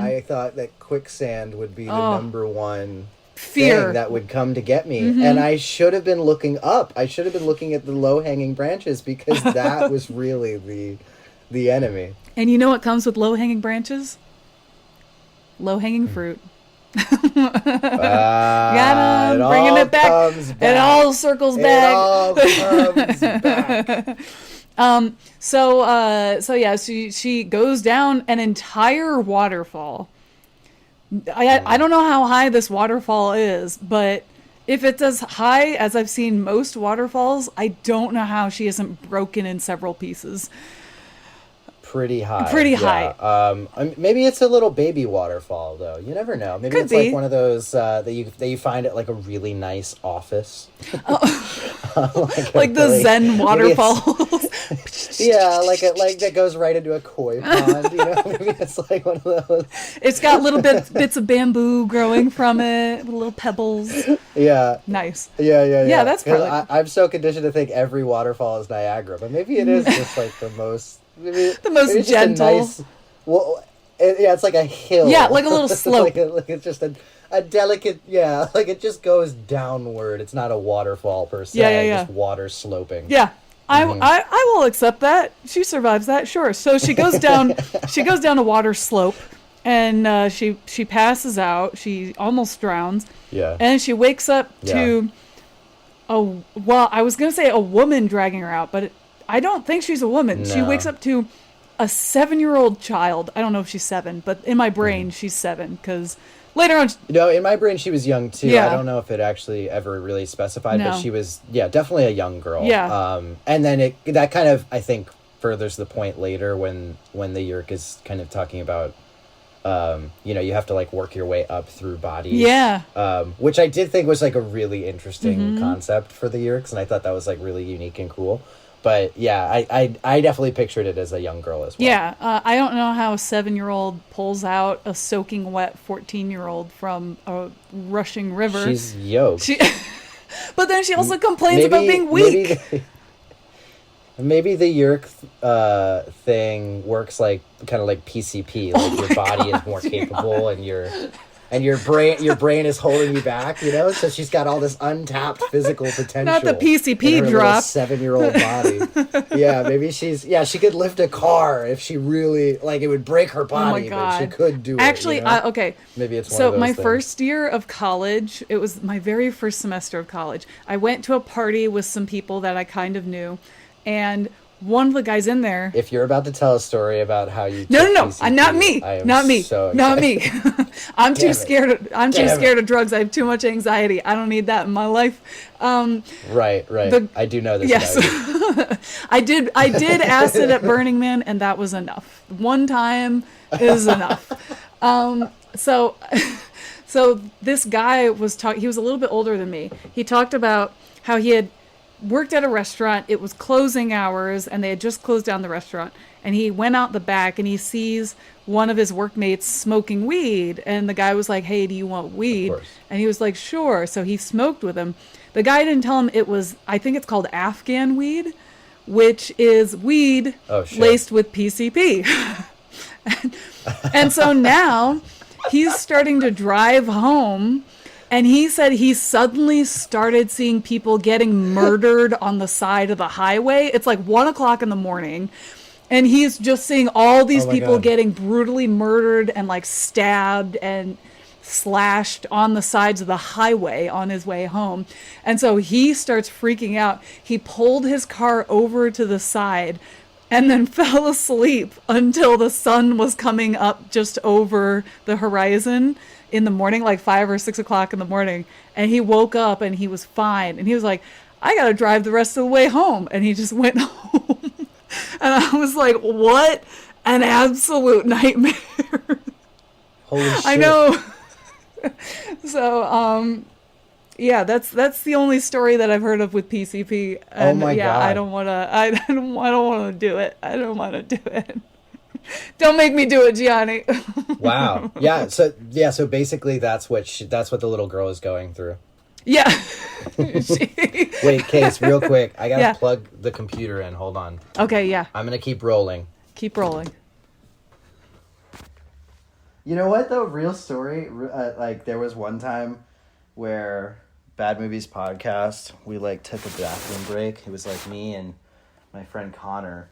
Speaker 3: I thought that quicksand would be the number one fear that would come to get me, and I should have been looking up. I should have been looking at the low-hanging branches, because that was really the enemy.
Speaker 1: And you know what comes with low-hanging branches? Low-hanging fruit. Got him, bringing it back. It all circles back.
Speaker 3: It all comes back.
Speaker 1: So yeah, she goes down an entire waterfall. I don't know how high this waterfall is, but if it's as high as I've seen most waterfalls, I don't know how she isn't broken in several pieces.
Speaker 3: Pretty high.
Speaker 1: High.
Speaker 3: Maybe it's a little baby waterfall, though. You never know. Maybe it's like one of those that you find at like a really nice office.
Speaker 1: like the Zen waterfalls.
Speaker 3: Yeah, like that goes right into a koi pond. You know, maybe it's like one of those.
Speaker 1: It's got little bits of bamboo growing from it, with little pebbles.
Speaker 3: Yeah.
Speaker 1: Nice.
Speaker 3: Yeah.
Speaker 1: Yeah, that's probably.
Speaker 3: I'm so conditioned to think every waterfall is Niagara, but maybe it is just like the most.
Speaker 1: The most gentle.
Speaker 3: It's like a hill.
Speaker 1: Yeah, like a little slope.
Speaker 3: like it's just a delicate. Yeah, like it just goes downward. It's not a waterfall per se.
Speaker 1: Yeah.
Speaker 3: Just water sloping.
Speaker 1: Yeah. I will accept that. She survives that, sure. So she goes down. She goes down a water slope, and she passes out. She almost drowns.
Speaker 3: Yeah.
Speaker 1: And she wakes up to I was gonna say a woman dragging her out, but I don't think she's a woman. No. She wakes up to a 7-year-old child. I don't know if she's 7, but in my brain she's 7, because later on.
Speaker 3: No, in my brain she was young too. Yeah. I don't know if it actually ever really specified, but she was definitely a young girl.
Speaker 1: Yeah.
Speaker 3: And then that kind of, I think, furthers the point later when the Yeerk is kind of talking about you have to like work your way up through bodies.
Speaker 1: Yeah.
Speaker 3: Which I did think was like a really interesting concept for the Yeerks, and I thought that was like really unique and cool. But yeah, I definitely pictured it as a young girl as well.
Speaker 1: Yeah, I don't know how a 7-year-old pulls out a soaking wet 14-year-old from a rushing river.
Speaker 3: She's yoked.
Speaker 1: But then she also complains about being weak.
Speaker 3: Maybe the Yeerk thing works like kind of like PCP, like your body is more capable, and your brain is holding you back, so she's got all this untapped physical potential.
Speaker 1: Not the PCP
Speaker 3: in her
Speaker 1: drop.
Speaker 3: 7-year-old body. Yeah, maybe she could lift a car if she really, like, it would break her body, but she could do
Speaker 1: Actually,
Speaker 3: it.
Speaker 1: Okay.
Speaker 3: Maybe it's one of those
Speaker 1: my
Speaker 3: things.
Speaker 1: first year of college, it was my very first semester of college. I went to a party with some people that I kind of knew, and one of the guys in there.
Speaker 3: If you're about to tell a story about how you
Speaker 1: No,
Speaker 3: PCP,
Speaker 1: not me. Not me.
Speaker 3: So
Speaker 1: not me. I'm too scared. I'm too
Speaker 3: Damn
Speaker 1: scared of drugs. I have too much anxiety. I don't need that in my life.
Speaker 3: Right. I do know this.
Speaker 1: Yes. I did acid at Burning Man, and that was enough. One time is enough. So this guy was he was a little bit older than me. He talked about how he had worked at a restaurant. It was closing hours, and they had just closed down the restaurant. And he went out the back, and he sees one of his workmates smoking weed. And the guy was like, "Hey, do you want weed?" And he was like, "Sure." So he smoked with him. The guy didn't tell him it was, I think it's called Afghan weed, which is weed laced with PCP. And so now he's starting to drive home, and he said he suddenly started seeing people getting murdered on the side of the highway. It's like 1:00 in the morning, and he's just seeing all these people getting brutally murdered and like stabbed and slashed on the sides of the highway on his way home. And so he starts freaking out. He pulled his car over to the side and then fell asleep until the sun was coming up just over the horizon in the morning, like 5 or 6 o'clock in the morning. And he woke up and he was fine. And he was like, "I got to drive the rest of the way home." And he just went home. And I was like, what an absolute nightmare.
Speaker 3: Holy shit.
Speaker 1: I know. So, yeah, that's the only story that I've heard of with PCP. And
Speaker 3: God.
Speaker 1: I don't want to do it. I don't want to do it. Don't make me do it, Gianni.
Speaker 3: Wow. Yeah. So basically, that's what the little girl is going through.
Speaker 1: Yeah.
Speaker 3: Wait, Case, real quick. I gotta plug the computer in. Hold on.
Speaker 1: Okay. Yeah.
Speaker 3: I'm gonna keep rolling.
Speaker 1: Keep rolling.
Speaker 3: You know what, though? Real story. Like, there was one time where Bad Movies Podcast, we, like, took a bathroom break. It was, like, me and my friend Connor.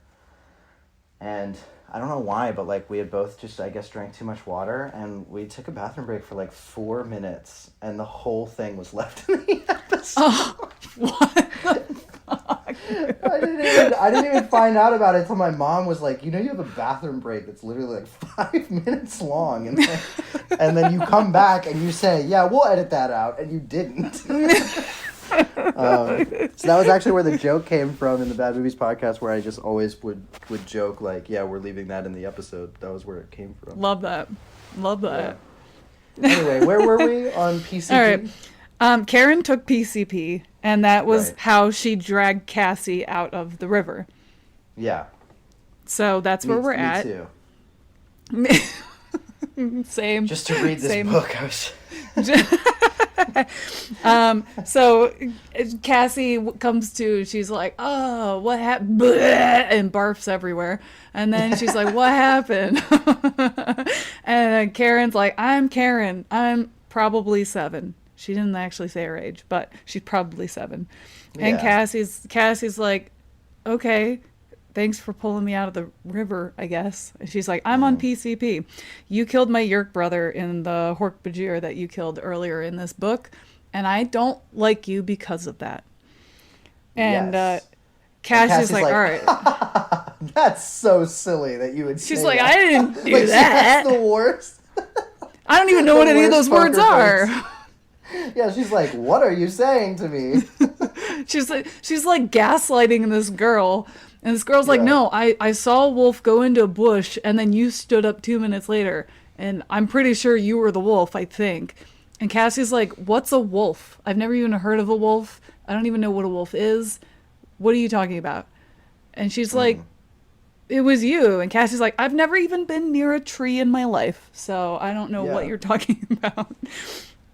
Speaker 3: And I don't know why, but, like, we had both just, I guess, drank too much water. And we took a bathroom break for, like, 4 minutes. And the whole thing was left in the episode.
Speaker 1: Oh, what the fuck?
Speaker 3: I didn't even find out about it until my mom was like, "You have a bathroom break that's literally like 5 minutes long," and then you come back and you say, "Yeah, we'll edit that out," and you didn't. So that was actually where the joke came from in the Bad Movies Podcast, where I just always would joke like, "Yeah, we're leaving that in the episode." That was where it came from.
Speaker 1: Love that. Yeah.
Speaker 3: Anyway, where were we on PCP?
Speaker 1: All right. Karen took PCP, and that was how she dragged Cassie out of the river.
Speaker 3: Yeah.
Speaker 1: So that's where we're at.
Speaker 3: Me
Speaker 1: too. Same.
Speaker 3: Just to read this book,
Speaker 1: so Cassie comes to, she's like, "Oh, what happened?" And barfs everywhere. And then she's like, "What happened?" And Karen's like, "I'm Karen. I'm probably 7. She didn't actually say her age, but she's probably 7. And Cassie's like, "Okay, thanks for pulling me out of the river, I guess." And she's like, "I'm on PCP. You killed my Yerk brother in the Hork-Bajir that you killed earlier in this book, and I don't like you because of that." And Cassie's like, "All right."
Speaker 3: That's so silly that you would say
Speaker 1: She's like,
Speaker 3: that.
Speaker 1: "I didn't do
Speaker 3: like,
Speaker 1: that."
Speaker 3: That's the worst.
Speaker 1: I don't even know what any of those words are.
Speaker 3: Yeah, she's like, "What are you saying to me?"
Speaker 1: she's like gaslighting this girl, and this girl's like, "No, I saw a wolf go into a bush, and then you stood up 2 minutes later, and I'm pretty sure you were the wolf, I think." And Cassie's like, "What's a wolf? I've never even heard of a wolf. I don't even know what a wolf is. What are you talking about?" And she's like, "It was you." And Cassie's like, "I've never even been near a tree in my life, so I don't know what you're talking about."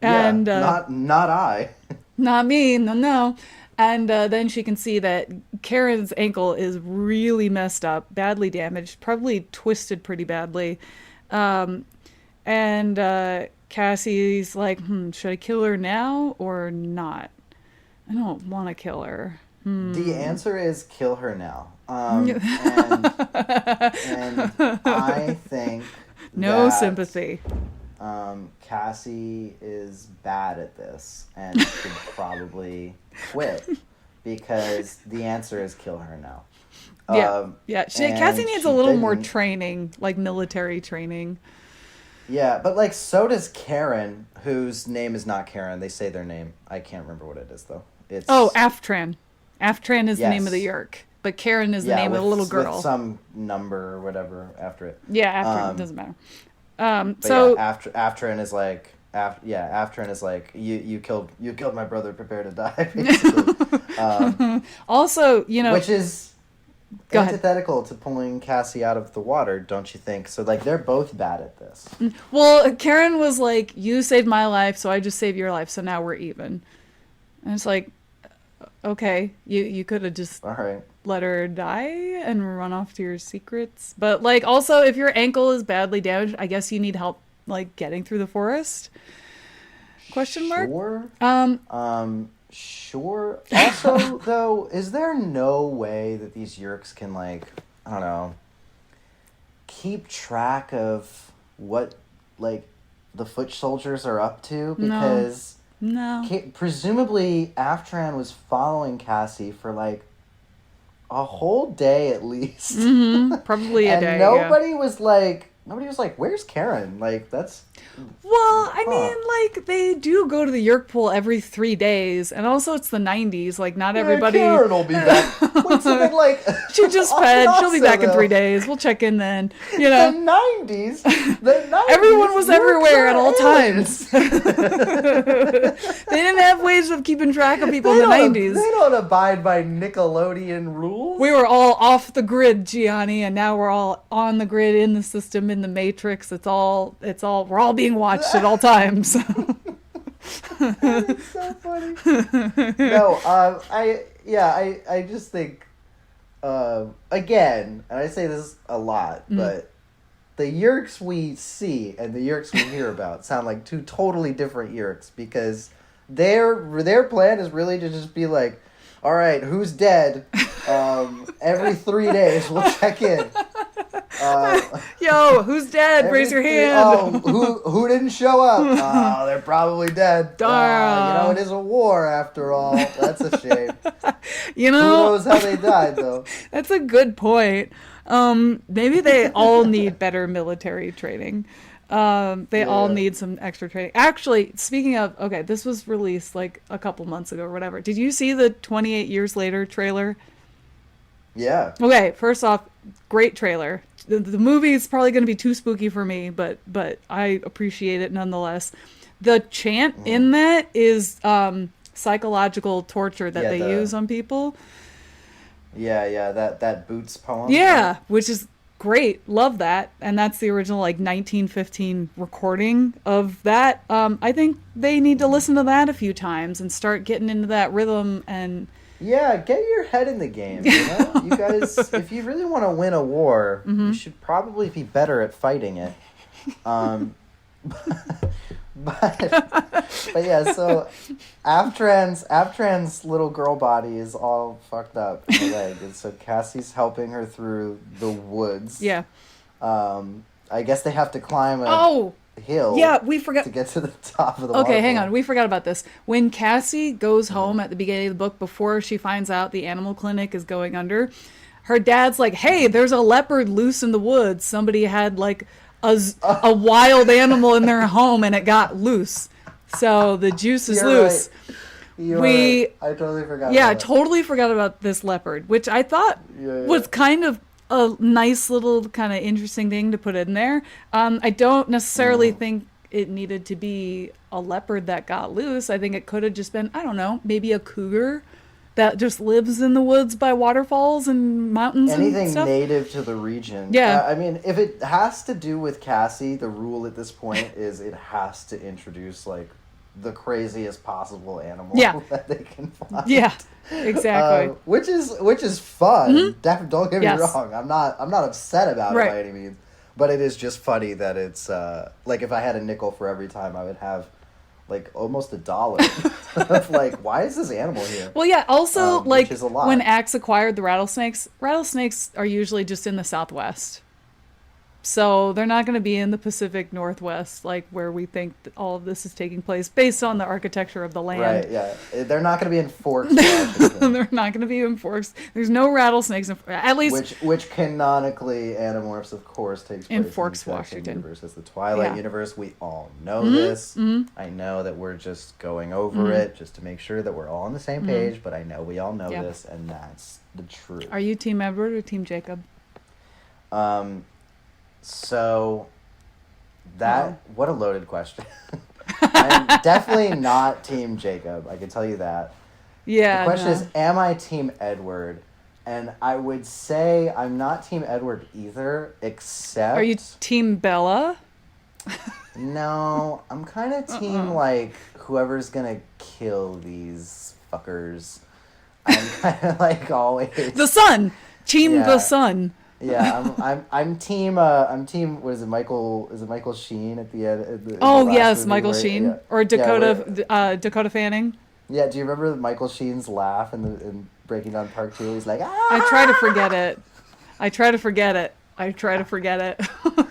Speaker 1: And
Speaker 3: not I.
Speaker 1: Not me, no. And then she can see that Karen's ankle is really messed up, badly damaged, probably twisted pretty badly. And Cassie's like, should I kill her now or not? I don't want to kill her.
Speaker 3: The answer is kill her now. And I think
Speaker 1: no sympathy.
Speaker 3: Cassie is bad at this and should probably quit because the answer is kill her now.
Speaker 1: Yeah. Cassie needs a little more training, like military training.
Speaker 3: Yeah, but like so does Karen, whose name is not Karen. They say their name. I can't remember what it is though. It's
Speaker 1: Aftran. Aftran is the name of the Yeerk, but Karen is the name of the little girl.
Speaker 3: With some number or whatever after it.
Speaker 1: Yeah, Aftran doesn't matter.
Speaker 3: Aftran is like Aftran is like you killed my brother. Prepare to die. Basically.
Speaker 1: Also,
Speaker 3: which is antithetical to pulling Cassie out of the water, don't you think? So like they're both bad at this.
Speaker 1: Well, Karen was like, "You saved my life, so I just saved your life. So now we're even." And it's like, okay, you could have just let her die and run off to your secrets. But like, also, if your ankle is badly damaged, I guess you need help like getting through the forest. Question mark?
Speaker 3: Sure. Sure. Also, though, is there no way that these Yeerks can, like, I don't know, keep track of what, like, the foot soldiers are up to? Because presumably Aftran was following Cassie for, like, a whole day at least.
Speaker 1: Mm-hmm. Probably a day.
Speaker 3: And nobody was like, where's Karen? Like, that's...
Speaker 1: Well, I mean, like, they do go to the Yeerk pool every 3 days, and also it's the 90s, like, not everybody...
Speaker 3: Karen will be back. Wait, so then, like...
Speaker 1: She just fed, she'll be back in 3 days, we'll check in then,
Speaker 3: The 90s?
Speaker 1: Everyone was everywhere at all times. They didn't have ways of keeping track of people in the 90s.
Speaker 3: They don't abide by Nickelodeon rules.
Speaker 1: We were all off the grid, Gianni, and now we're all on the grid, in the system, in the matrix. We're all being watched at all times.
Speaker 3: That is so funny. No, I just think, again, and I say this a lot, but the Yeerks we see and the Yeerks we hear about sound like two totally different Yeerks, because their plan is really to just be like, all right, who's dead? Every 3 days we'll check in.
Speaker 1: Yo, who's dead? Raise your hand.
Speaker 3: Who didn't show up? Oh, they're probably dead. It is a war after all. That's a shame. Who knows how they died, though?
Speaker 1: That's a good point. Maybe they all need better military training. They all need some extra training. Actually, speaking of, this was released like a couple months ago or whatever. Did you see the 28 Years Later trailer?
Speaker 3: Yeah.
Speaker 1: Okay, first off, great trailer. The movie is probably going to be too spooky for me, but I appreciate it nonetheless. The chant in that is psychological torture that they use on people.
Speaker 3: Yeah, that Boots poem.
Speaker 1: Yeah, which is great. Love that. And that's the original 1915 recording of that. I think they need to listen to that a few times and start getting into that rhythm and...
Speaker 3: Yeah, get your head in the game, You guys, if you really want to win a war, you should probably be better at fighting it. But yeah, so Aftran's little girl body is all fucked up in the leg, and so Cassie's helping her through the woods.
Speaker 1: Yeah.
Speaker 3: I guess they have to climb a hill.
Speaker 1: Yeah, we forgot
Speaker 3: to get to the top of the
Speaker 1: Okay, hang on. We forgot about this. When Cassie goes home at the beginning of the book, before she finds out the animal clinic is going under, her dad's like, "Hey, there's a leopard loose in the woods. Somebody had like a wild animal in their home and it got loose. So the juice is loose."
Speaker 3: Right. I totally forgot.
Speaker 1: Yeah, I totally forgot about this leopard, which I thought was kind of a nice little kind of interesting thing to put in there. I don't necessarily think it needed to be a leopard that got loose. I think it could have just been, I don't know, maybe a cougar that just lives in the woods by waterfalls and mountains and stuff.
Speaker 3: Anything native to the region.
Speaker 1: Yeah.
Speaker 3: I mean, if it has to do with Cassie, the rule at this point is it has to introduce, like, the craziest possible animal that they can find.
Speaker 1: Yeah, exactly.
Speaker 3: Which is fun. Don't get me wrong. I'm not upset about it by any means. But it is just funny that it's like if I had a nickel for every time, I would have like almost $1 of like, why is this animal here?
Speaker 1: Well, yeah. Also, like
Speaker 3: is a lot.
Speaker 1: when Axe acquired the rattlesnakes are usually just in the Southwest. So they're not going to be in the Pacific Northwest, like where we think that all of this is taking place based on the architecture of the land.
Speaker 3: Right, yeah. They're not going to be in Forks, Washington.
Speaker 1: They're not going to be in Forks. There's no rattlesnakes, at least.
Speaker 3: Which canonically, Animorphs, of course, takes place
Speaker 1: in Forks,
Speaker 3: in the
Speaker 1: Washington.
Speaker 3: Universe. It's the Twilight universe. We all know this. I know that we're just going over it just to make sure that we're all on the same page, but I know we all know this, and that's the truth.
Speaker 1: Are you Team Edward or Team Jacob?
Speaker 3: So, what a loaded question. I'm definitely not Team Jacob, I can tell you that.
Speaker 1: Yeah.
Speaker 3: The question is, am I Team Edward? And I would say I'm not Team Edward either, except...
Speaker 1: Are you Team Bella?
Speaker 3: No, I'm kind of Team, like, whoever's gonna kill these fuckers. I'm kind of, like, always...
Speaker 1: The Sun! Team the Sun.
Speaker 3: Yeah, I'm team. What is it? Is it Michael Sheen at the end?
Speaker 1: Yes, Michael Sheen or Dakota Fanning.
Speaker 3: Yeah, do you remember Michael Sheen's laugh in Breaking Down Part 2? He's like, ah!
Speaker 1: I try to forget it.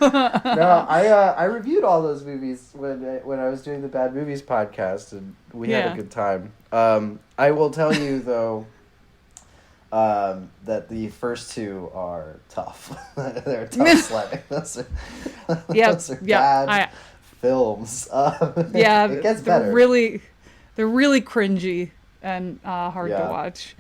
Speaker 3: No, I reviewed all those movies when I was doing the Bad Movies podcast, and we had a good time. I will tell you though. That the first two are tough. They're tough sledding. Those are bad films. It gets better.
Speaker 1: They're really cringy and hard to watch.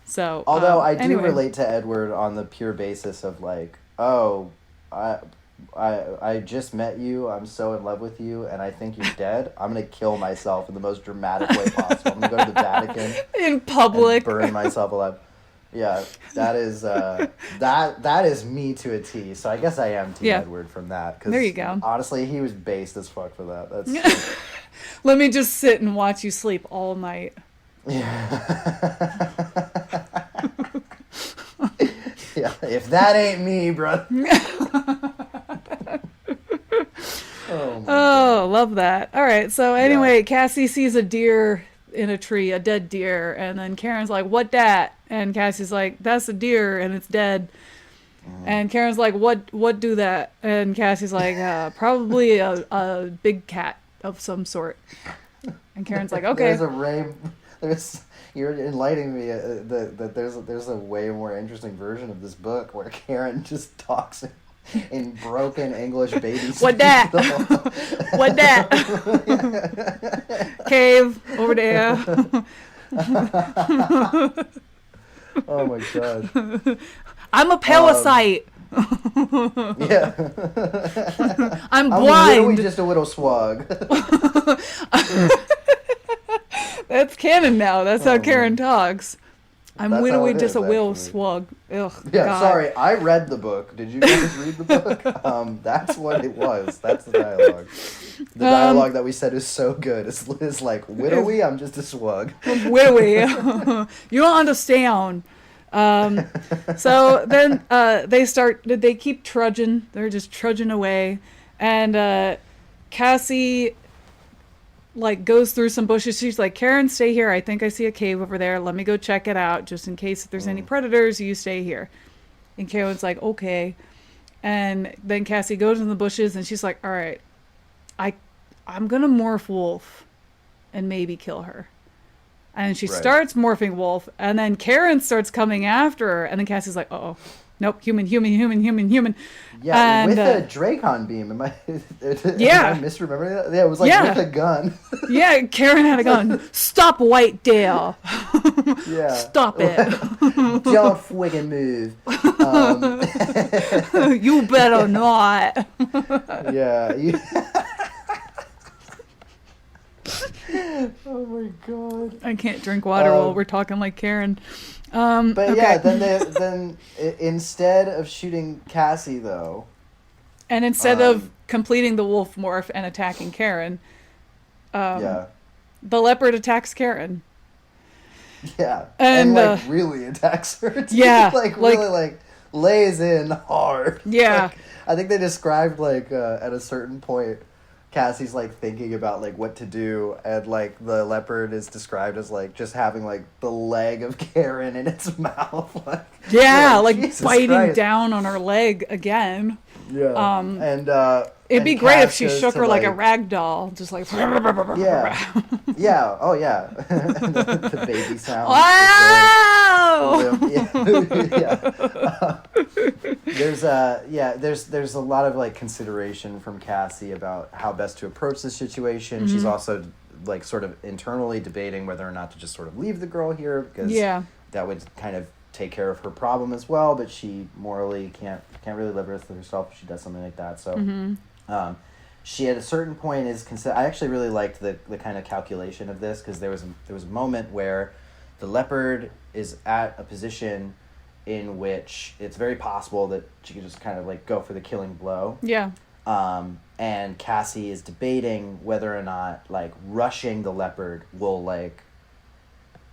Speaker 1: So,
Speaker 3: although I do relate to Edward on the pure basis of like, oh, I just met you. I'm so in love with you, and I think you're dead. I'm gonna kill myself in the most dramatic way possible. I'm gonna go to the Vatican
Speaker 1: in public,
Speaker 3: and burn myself alive. Yeah, that is that is me to a T. So I guess I am Team Edward from that. 'Cause
Speaker 1: there you go.
Speaker 3: Honestly, he was based as fuck for that. That's
Speaker 1: let me just sit and watch you sleep all night.
Speaker 3: Yeah. Yeah. If that ain't me, bro.
Speaker 1: Oh, love that. All right. So anyway, Cassie sees a deer in a tree, a dead deer, and then Karen's like, "What dat?" And Cassie's like, "That's a deer and it's dead." And Karen's like, what do that? And Cassie's like, probably a big cat of some sort. And Karen's like, okay.
Speaker 3: You're enlightening me that there's a way more interesting version of this book where Karen just talks in broken English baby speak.
Speaker 1: What dat? What dat? Cave over there.
Speaker 3: Oh my god.
Speaker 1: I'm a parasite.
Speaker 3: Yeah.
Speaker 1: I'm blind.
Speaker 3: I'm just a little swag.
Speaker 1: That's canon now. That's how Karen talks. I'm literally just a little
Speaker 3: actually.
Speaker 1: swag. Ugh.
Speaker 3: Yeah,
Speaker 1: God.
Speaker 3: sorry. I read the book. Did you guys read the book? That's what it was. That's the dialogue. The dialogue that we said is so good. It's like, widowy, I'm just a swag.
Speaker 1: Widowy. You don't understand. So then they keep trudging. They're just trudging away. And Cassie like goes through some bushes. She's like, Karen, stay here. I think I see a cave over there. Let me go check it out just in case if there's any predators, you stay here. And Karen's like, okay. And then Cassie goes in the bushes and she's like, all right, I'm going to morph wolf and maybe kill her. And she starts morphing wolf, and then Karen starts coming after her, and then Cassie's like, uh-oh. Nope, human.
Speaker 3: Yeah,
Speaker 1: and,
Speaker 3: with a Dracon beam. Am I misremembering that? Yeah, it was like with a gun.
Speaker 1: Yeah, Karen had a gun. Stop, White Dale.
Speaker 3: Yeah.
Speaker 1: Stop it.
Speaker 3: Don't friggin' move.
Speaker 1: You better not.
Speaker 3: Yeah. Oh my god.
Speaker 1: I can't drink water while we're talking like Karen.
Speaker 3: But
Speaker 1: okay.
Speaker 3: yeah, then instead of shooting Cassie though,
Speaker 1: and instead of completing the wolf morph and attacking Karen, the leopard attacks Karen.
Speaker 3: Yeah,
Speaker 1: and
Speaker 3: really attacks her. Too.
Speaker 1: Yeah,
Speaker 3: really lays in hard.
Speaker 1: Yeah,
Speaker 3: I think they described at a certain point, Cassie's thinking about what to do, and the leopard is described as just having the leg of Karen in its mouth.
Speaker 1: Biting
Speaker 3: Christ.
Speaker 1: down on her leg again.
Speaker 3: Yeah. And
Speaker 1: it'd be
Speaker 3: and
Speaker 1: great if
Speaker 3: Cass
Speaker 1: she
Speaker 3: goes
Speaker 1: shook
Speaker 3: to,
Speaker 1: her like a rag doll, just like.
Speaker 3: Yeah. Yeah. Oh yeah. The baby sound.
Speaker 1: Wow.
Speaker 3: There's a lot of like consideration from Cassie about how best to approach the situation. Mm-hmm. She's also like sort of internally debating whether or not to just sort of leave the girl here because that would kind of take care of her problem as well, but she morally can't really live with herself if she does something like that. So she at a certain point is I actually really liked the kind of calculation of this because there was a moment where the leopard is at a position in which it's very possible that she could just kind of like go for the killing blow. Yeah. And Cassie is debating whether or not like rushing the leopard will like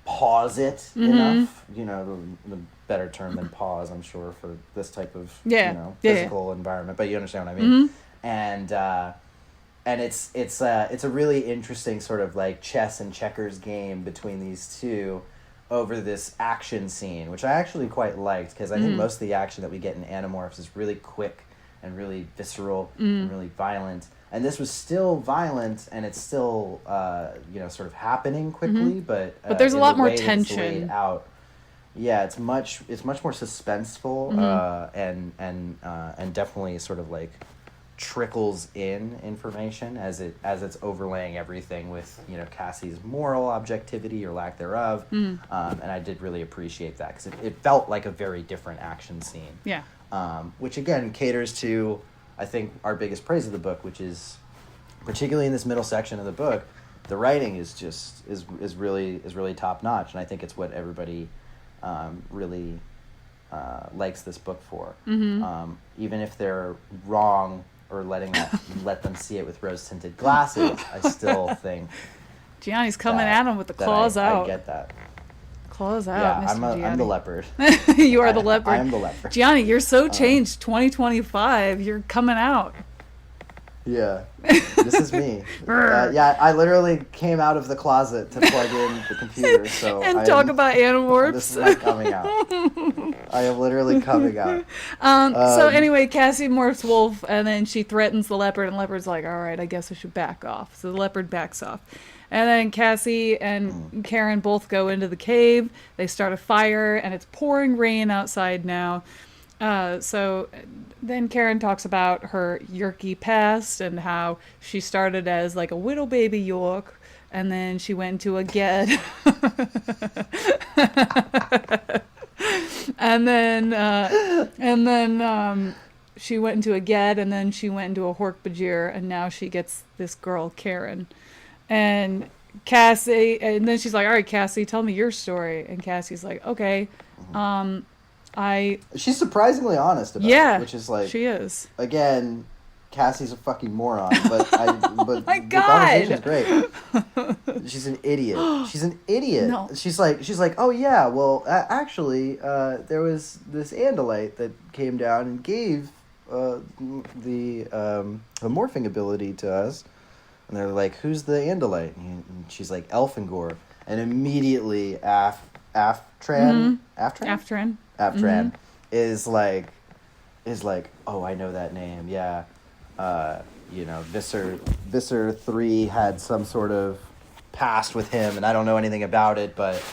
Speaker 3: pause it enough. You know, the better term than pause, I'm sure, for this type of physical environment. But you understand what I mean. And it's a really interesting sort of like chess and checkers game between these two over this action scene, which I actually quite liked because I think most of the action that we get in Animorphs is really quick and really visceral and really violent. And this was still violent, and it's still sort of happening quickly, but there's a lot more tension. Yeah, it's much more suspenseful and definitely sort of like trickles in information as it's overlaying everything with Cassie's moral objectivity or lack thereof, and I did really appreciate that because it felt like a very different action scene. Yeah. Which again caters to, I think, our biggest praise of the book, which is particularly in this middle section of the book, the writing is really top notch, and I think it's what everybody really likes this book for. Even if they're wrong or let them see it with rose-tinted glasses, I still think
Speaker 1: Gianni's coming at him with the claws out.
Speaker 3: I get that.
Speaker 1: Claws out,
Speaker 3: yeah,
Speaker 1: Mr. Gianni.
Speaker 3: I'm the leopard.
Speaker 1: You are the leopard.
Speaker 3: I am the leopard.
Speaker 1: Gianni, you're so changed. 2025, you're coming out.
Speaker 3: Yeah, this is me. I literally came out of the closet to plug in the computer. So
Speaker 1: talk about Animorphs.
Speaker 3: This is my coming out. I am literally coming out.
Speaker 1: So anyway, Cassie morphs wolf, and then she threatens the leopard, and the leopard's like, all right, I guess I should back off. So the leopard backs off. And then Cassie and Karen both go into the cave. They start a fire, and it's pouring rain outside now. So then Karen talks about her Yerky past and how she started as like a widow baby York, and then she went into a Ged. and then she went into a Ged, and then she went into a Hork-Bajir, and now she gets this girl Karen. And Cassie, and then she's like, all right, Cassie, tell me your story. And Cassie's like, okay,
Speaker 3: she's surprisingly honest about it, which is like,
Speaker 1: she is.
Speaker 3: Again, Cassie's a fucking moron, but
Speaker 1: oh my
Speaker 3: the
Speaker 1: God.
Speaker 3: conversation's great. She's an idiot. She's an idiot.
Speaker 1: No.
Speaker 3: She's like, oh yeah, well, actually, there was this Andalite that came down and gave the morphing ability to us. And they're like, who's the Andalite? And she's like, Elfangor. And immediately Aftran is like, oh, I know that name. Yeah. Visser 3 had some sort of past with him, and I don't know anything about it, but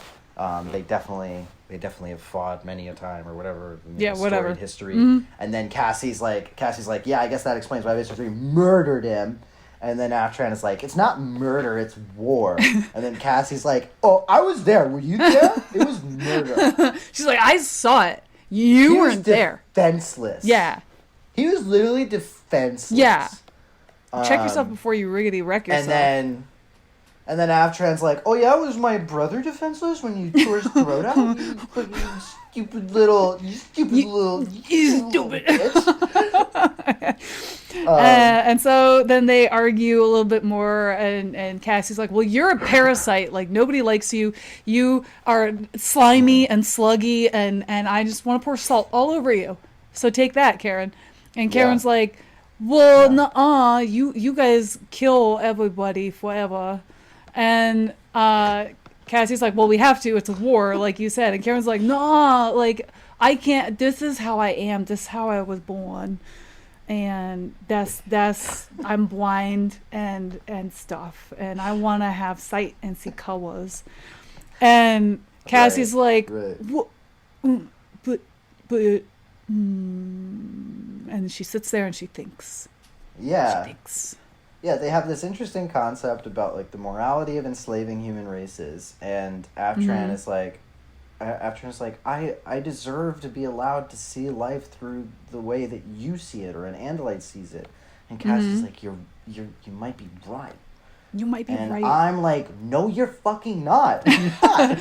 Speaker 3: they definitely have fought many a time or whatever.
Speaker 1: Whatever.
Speaker 3: History. And then Cassie's like, yeah, I guess that explains why Visser 3 murdered him. And then Aftran is like, it's not murder, it's war. And then Cassie's like, oh, I was there. Were you there? It was murder.
Speaker 1: She's like, I saw it. You weren't there.
Speaker 3: Defenseless.
Speaker 1: Yeah.
Speaker 3: He was literally defenseless.
Speaker 1: Yeah. Check yourself before you riggedy wreck yourself.
Speaker 3: And then Aftran's like, oh yeah, was my brother defenseless when you tore his throat out? You stupid little bitch.
Speaker 1: And so then they argue a little bit more, and Cassie's like, well, you're a parasite, like nobody likes you, you are slimy and sluggy, and I just want to pour salt all over you, so take that, Karen. And Karen's like, well, nuh-uh, you guys kill everybody forever. And Cassie's like, well, we have to, it's a war, like you said. And Karen's like, nah, like I can't, this is how I am, this is how I was born. and that's I'm blind and stuff, and I want to have sight and see colors. And Cassie's like, but and she sits there and she thinks.
Speaker 3: Yeah.
Speaker 1: She thinks.
Speaker 3: Yeah, they have this interesting concept about like the morality of enslaving human races, and Aftran is like, I deserve to be allowed to see life through the way that you see it, or an Andalite sees it, and Cassie's like, you might be right.
Speaker 1: You might be
Speaker 3: and
Speaker 1: right.
Speaker 3: I'm like, no, you're fucking not. You're not.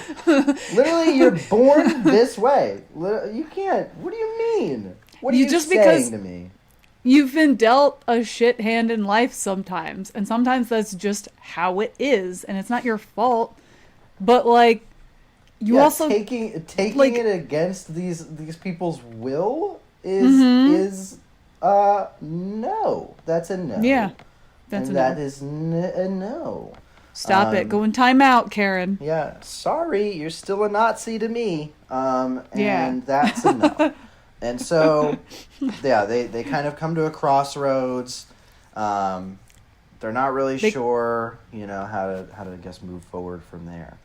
Speaker 3: Literally, you're born this way. You can't. What do you mean? What are you just saying to me?
Speaker 1: You've been dealt a shit hand in life sometimes, and sometimes that's just how it is, and it's not your fault. But like, you also
Speaker 3: taking like, it against these people's will is no. That's a no.
Speaker 1: Yeah, that's
Speaker 3: and
Speaker 1: a no.
Speaker 3: That is a no.
Speaker 1: Stop it. Go in time out, Karen.
Speaker 3: Yeah. Sorry, you're still a Nazi to me. And that's a no. And so, yeah, they kind of come to a crossroads. They're not really sure, how to I guess move forward from there.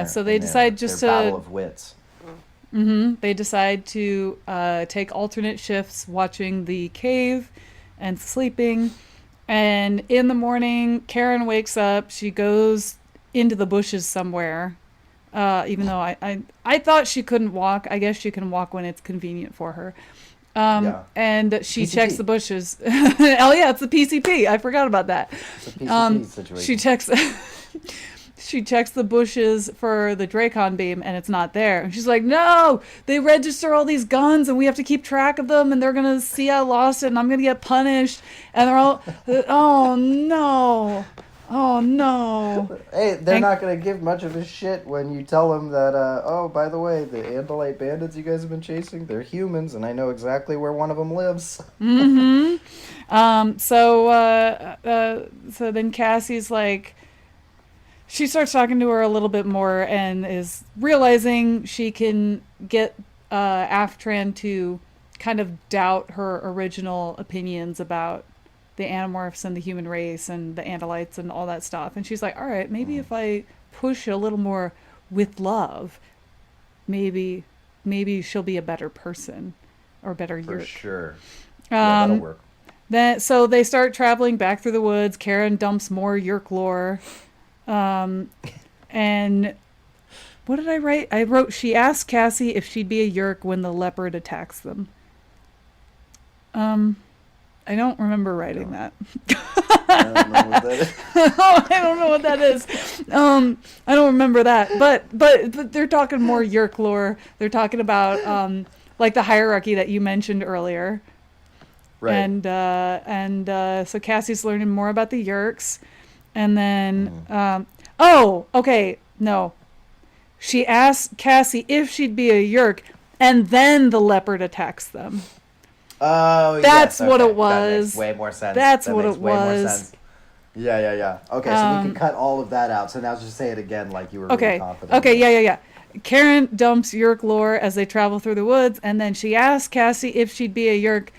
Speaker 1: So they decide just to
Speaker 3: battle of wits.
Speaker 1: They decide to take alternate shifts, watching the cave and sleeping. And in the morning, Karen wakes up. She goes into the bushes somewhere. Even though I thought she couldn't walk. I guess she can walk when it's convenient for her. And she
Speaker 3: PCP.
Speaker 1: checks the bushes. Oh yeah, it's the PCP. I forgot about that.
Speaker 3: It's a PCP situation.
Speaker 1: She checks the bushes for the Dracon beam, and it's not there. And she's like, no, they register all these guns, and we have to keep track of them, and they're going to see I lost it, and I'm going to get punished. And they're all, oh, no. Oh, no.
Speaker 3: Hey, they're not going to give much of a shit when you tell them that, oh, by the way, the Andalite bandits you guys have been chasing, they're humans, and I know exactly where one of them lives.
Speaker 1: So then Cassie's like, she starts talking to her a little bit more and is realizing she can get Aftran to kind of doubt her original opinions about the Animorphs and the human race and the Andalites and all that stuff. And she's like, all right, maybe if I push a little more with love, maybe she'll be a better person or better Yeerk.
Speaker 3: For sure. That'll work.
Speaker 1: So they start traveling back through the woods. Karen dumps more Yeerk lore. And what did I write? I wrote, she asked Cassie if she'd be a Yeerk when the leopard attacks them. I don't remember writing that.
Speaker 3: I don't know what that is.
Speaker 1: I don't know what that is. I don't remember that. But they're talking more Yeerk lore. They're talking about like the hierarchy that you mentioned earlier.
Speaker 3: Right.
Speaker 1: And so Cassie's learning more about the Yeerks. And then, she asked Cassie if she'd be a Yeerk, and then the leopard attacks them.
Speaker 3: Oh,
Speaker 1: that's
Speaker 3: yes,
Speaker 1: what
Speaker 3: okay.
Speaker 1: it was.
Speaker 3: That makes way more sense.
Speaker 1: That's
Speaker 3: that
Speaker 1: what
Speaker 3: makes
Speaker 1: it
Speaker 3: way
Speaker 1: was.
Speaker 3: More sense. Yeah. Okay, so we can cut all of that out. So now just say it again like you were really confident.
Speaker 1: Okay, yeah. Karen dumps Yeerk lore as they travel through the woods, and then she asks Cassie if she'd be a Yeerk,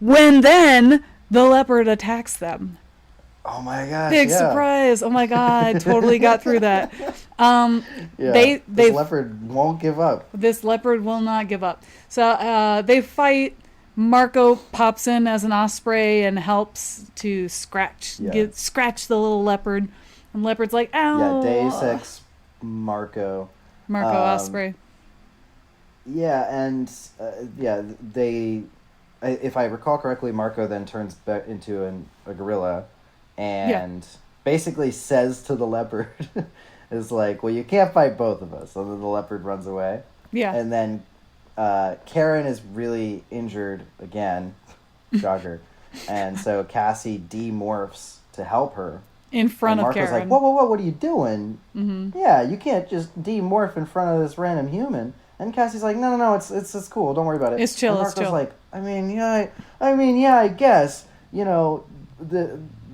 Speaker 1: when then the leopard attacks them.
Speaker 3: Oh my gosh!
Speaker 1: Big surprise! Oh my god! Totally got through that.
Speaker 3: This leopard won't give up.
Speaker 1: This leopard will not give up. So they fight. Marco pops in as an osprey and helps to scratch the little leopard. And the leopard's like, ow!
Speaker 3: Yeah, Deus Ex Marco.
Speaker 1: Osprey.
Speaker 3: Yeah, and they. If I recall correctly, Marco then turns back into a gorilla. And basically says to the leopard, is like, well, you can't fight both of us. And then the leopard runs away. Yeah. And then Karen is really injured again. Shocker. And so Cassie demorphs to help her.
Speaker 1: In front of Karen.
Speaker 3: Marco's like, whoa, what are you doing? Mm-hmm. Yeah, you can't just demorph in front of this random human. And Cassie's like, no, it's cool. Don't worry about it.
Speaker 1: It's chill,
Speaker 3: and Marco's like, I mean, I guess,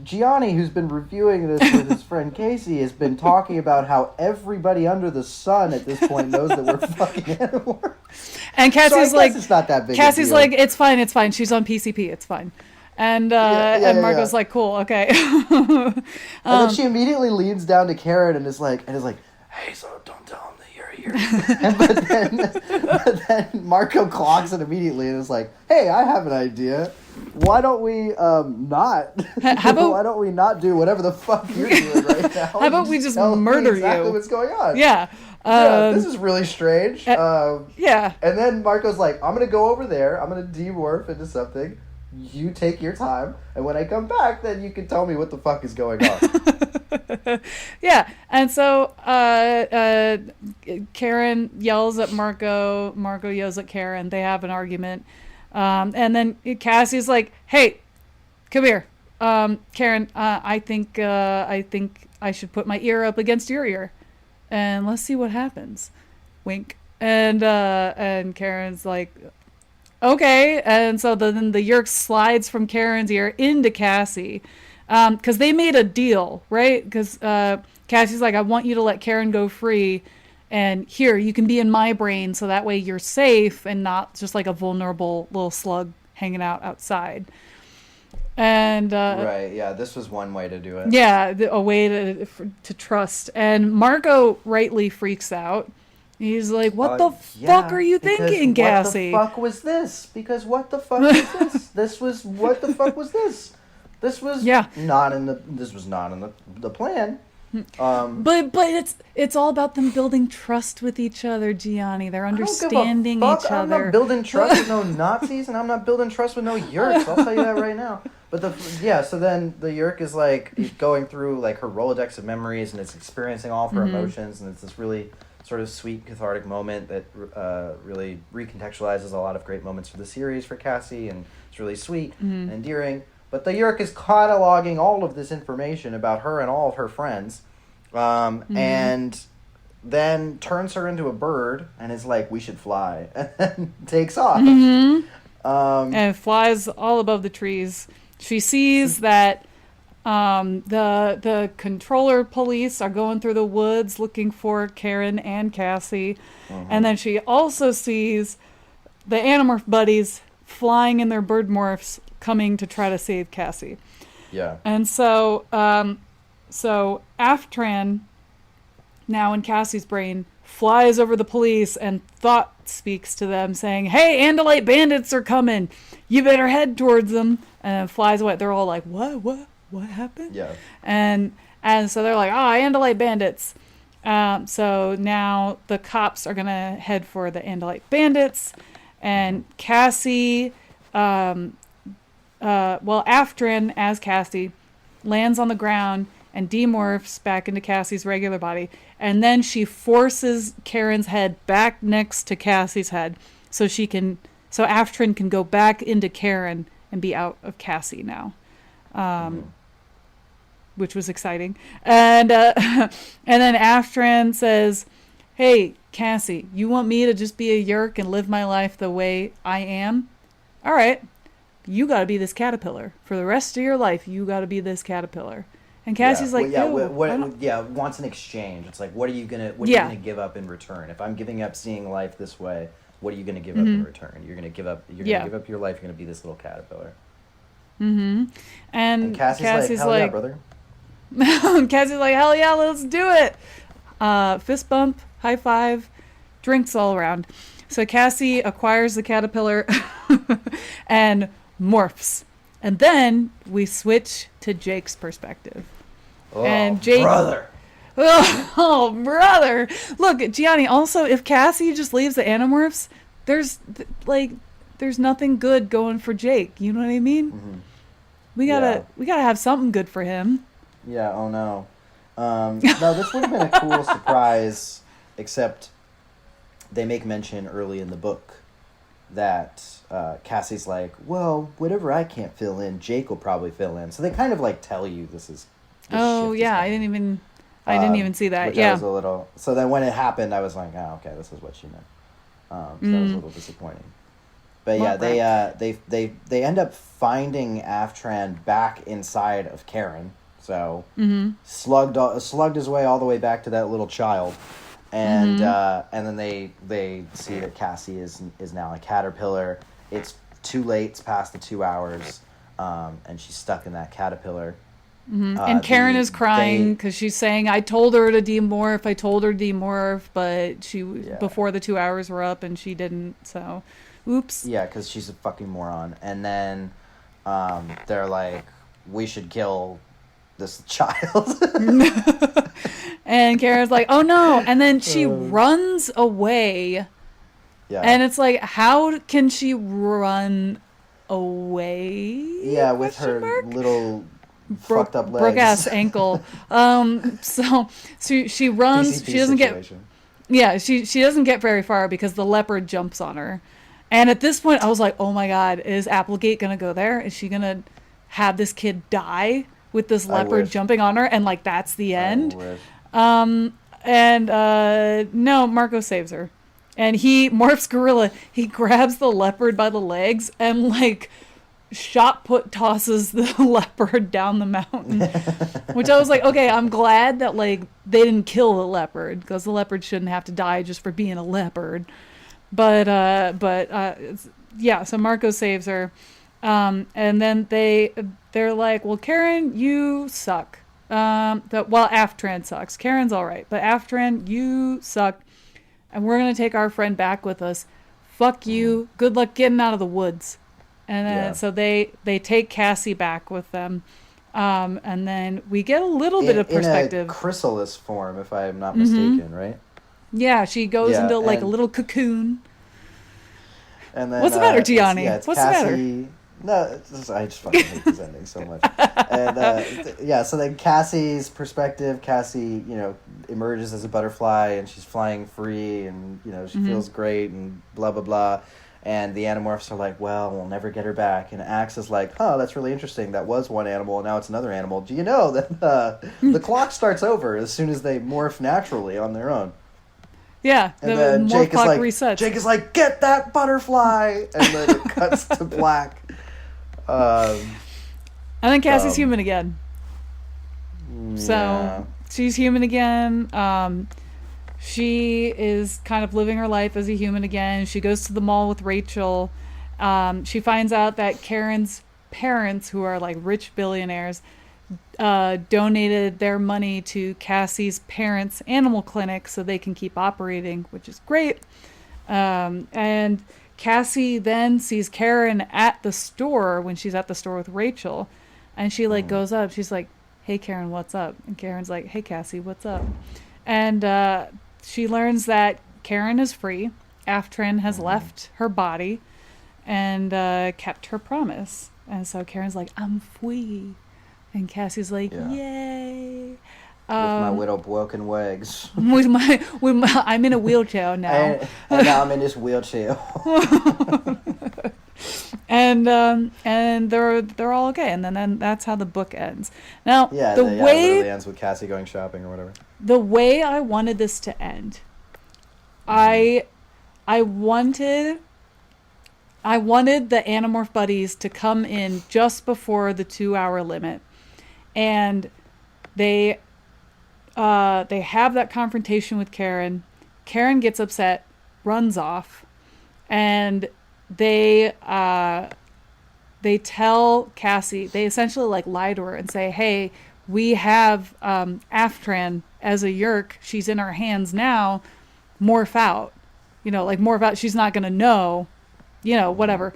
Speaker 3: Gianni, who's been reviewing this with his friend Kacey, has been talking about how everybody under the sun at this point knows that we're fucking Animorphs.
Speaker 1: And Cassie's like,
Speaker 3: it's not that big.
Speaker 1: Cassie's like, it's fine. She's on PCP, it's fine. And Marco's like, cool, okay.
Speaker 3: And then she immediately leans down to Karen and is like, hey, so don't tell him that you're here. but then Marco clocks it immediately and is like, hey, I have an idea. Why don't we not? Why don't we not do whatever the fuck you're doing right now?
Speaker 1: How about we just murder
Speaker 3: exactly
Speaker 1: you?
Speaker 3: What's going on?
Speaker 1: Yeah.
Speaker 3: This is really strange.
Speaker 1: Yeah.
Speaker 3: And then Marco's like, I'm gonna go over there. I'm gonna demorph into something. You take your time, and when I come back, then you can tell me what the fuck is going on.
Speaker 1: Yeah, and so Karen yells at Marco. Marco yells at Karen. They have an argument, and then Cassie's like, "Hey, come here, Karen. I think I should put my ear up against your ear, and let's see what happens." Wink. And Karen's like, okay, and so then the Yeerk slides from Karen's ear into Cassie, because they made a deal, right? Because Cassie's like, I want you to let Karen go free, and here, you can be in my brain, so that way you're safe and not just like a vulnerable little slug hanging out outside. And
Speaker 3: right, yeah, this was one way to do it.
Speaker 1: Yeah, a way to trust. And Marco rightly freaks out. He's like, what the fuck are you thinking, Cassie?
Speaker 3: What the fuck was this? Because what the fuck was this? What the fuck was this? This was not in the plan.
Speaker 1: But it's all about them building trust with each other, Gianni. They're understanding each other.
Speaker 3: I'm not building trust with no Nazis, and I'm not building trust with no Yeerks. I'll tell you that right now. But so then the Yeerk is like going through like her Rolodex of memories, and it's experiencing all of her emotions, and it's this really sort of sweet, cathartic moment that really recontextualizes a lot of great moments for the series for Cassie, and it's really sweet and endearing. But the Yeerk is cataloging all of this information about her and all of her friends, and then turns her into a bird and is like, we should fly, and then takes off.
Speaker 1: And flies all above the trees. She sees that the controller police are going through the woods looking for Karen and Cassie. And then she also sees the Animorph buddies flying in their bird morphs coming to try to save Cassie.
Speaker 3: Yeah.
Speaker 1: And so Aftran, now in Cassie's brain, flies over the police and thought speaks to them saying, hey, Andalite bandits are coming. You better head towards them. And flies away. They're all like, what happened?
Speaker 3: Yeah.
Speaker 1: And so they're like, Andalite bandits. So now the cops are going to head for the Andalite bandits. And Cassie, Aftran as Cassie, lands on the ground and demorphs back into Cassie's regular body. And then she forces Karen's head back next to Cassie's head so Aftran can go back into Karen and be out of Cassie now. Which was exciting. And then Aftran says, hey, Cassie, you want me to just be a Yeerk and live my life the way I am? All right. You got to be this caterpillar. For the rest of your life, you got to be this caterpillar. And Cassie's like,
Speaker 3: wants an exchange. It's like, what are you gonna give up in return? If I'm giving up seeing life this way, what are you gonna give up in return? You're gonna give up your life. You're gonna be this little caterpillar.
Speaker 1: And Cassie's
Speaker 3: hell
Speaker 1: like,
Speaker 3: yeah, brother.
Speaker 1: Cassie's like, hell yeah, let's do it. Fist bump, high five, drinks all around. So Cassie acquires the caterpillar and morphs. And then we switch to Jake's perspective.
Speaker 3: Oh,
Speaker 1: and Jake,
Speaker 3: brother.
Speaker 1: Oh, brother. Look, Gianni, also, if Cassie just leaves the Animorphs, there's nothing good going for Jake. You know what I mean? We gotta have something good for him.
Speaker 3: Yeah, oh no. No, this would have been a cool surprise, except they make mention early in the book that Cassie's like, well, whatever I can't fill in, Jake will probably fill in. So they kind of like tell you this shift
Speaker 1: I didn't even see that.
Speaker 3: Which I was a little. So then when it happened, I was like, oh, okay, this is what she meant. So that was a little disappointing. But yeah, they end up finding Aftran back inside of Karen. So slugged his way all the way back to that little child, and then they see that Cassie is now a caterpillar. It's too late. It's past the 2 hours, and she's stuck in that caterpillar.
Speaker 1: And Karen is crying because she's saying, I told her to demorph, but she before the 2 hours were up and she didn't, so oops.
Speaker 3: Yeah, because she's a fucking moron. And then they're like, we should kill this child.
Speaker 1: And Karen's like, oh no. And then she runs away. Yeah. And it's like, how can she run away?
Speaker 3: Yeah, with her little fucked up legs.
Speaker 1: Broke ass ankle. So she runs.
Speaker 3: PCP
Speaker 1: she doesn't
Speaker 3: situation.
Speaker 1: She doesn't get very far because the leopard jumps on her. And at this point, I was like, oh my God, is Applegate going to go there? Is she going to have this kid die with this leopard jumping on her? And like, that's the end. No, Marco saves her. And he morphs gorilla. He grabs the leopard by the legs and like shot put tosses the leopard down the mountain. Which I was like, okay, I'm glad that like they didn't kill the leopard because the leopard shouldn't have to die just for being a leopard. But so Marco saves her. And then they're like, well, Karen, you suck. Aftran sucks. Karen's all right, but Aftran, you suck. And we're going to take our friend back with us. Fuck you. Good luck getting out of the woods. And then, so they take Cassie back with them. And then we get a little bit of perspective.
Speaker 3: In a chrysalis form, if I am not mistaken, right?
Speaker 1: Yeah, she goes into like a little cocoon.
Speaker 3: And then,
Speaker 1: what's the matter, Gianni?
Speaker 3: What's
Speaker 1: Cassie,
Speaker 3: the matter? No, I just fucking hate this ending so much. And so then Cassie's perspective, Cassie, emerges as a butterfly and she's flying free and, she feels great and blah, blah, blah. And the Animorphs are like, well, we'll never get her back. And Axe is like, that's really interesting. That was one animal and now it's another animal. Do you know that the clock starts over as soon as they morph naturally on their own?
Speaker 1: Yeah,
Speaker 3: and then Jake
Speaker 1: resets.
Speaker 3: is like, get that butterfly! And then it cuts to black.
Speaker 1: And then Cassie's human again. So she's human again. She is kind of living her life as a human again. She goes to the mall with Rachel. She finds out that Karen's parents, who are like rich billionaires, donated their money to Cassie's parents' animal clinic so they can keep operating, which is great. And Cassie then sees Karen at the store when she's at the store with Rachel, and she like goes up. She's like, hey Karen, what's up? And Karen's like, hey Cassie, what's up? And she learns that Karen is free. Aftran has left her body and kept her promise. And so Karen's like, I'm free. And Cassie's like, yay.
Speaker 3: With my little broken legs.
Speaker 1: I'm in a wheelchair now.
Speaker 3: and now I'm in this wheelchair.
Speaker 1: and they're all okay. And then that's how the book ends. Now,
Speaker 3: it literally ends with Cassie going shopping or whatever.
Speaker 1: The way I wanted this to end, I wanted the Animorph buddies to come in just before the 2-hour limit, and they have that confrontation with Karen. Karen gets upset, runs off, and they tell Cassie, they essentially like lie to her and say, hey, we have Aftran as a Yeerk. She's in our hands now. Morph out. Morph out. She's not going to know. Whatever.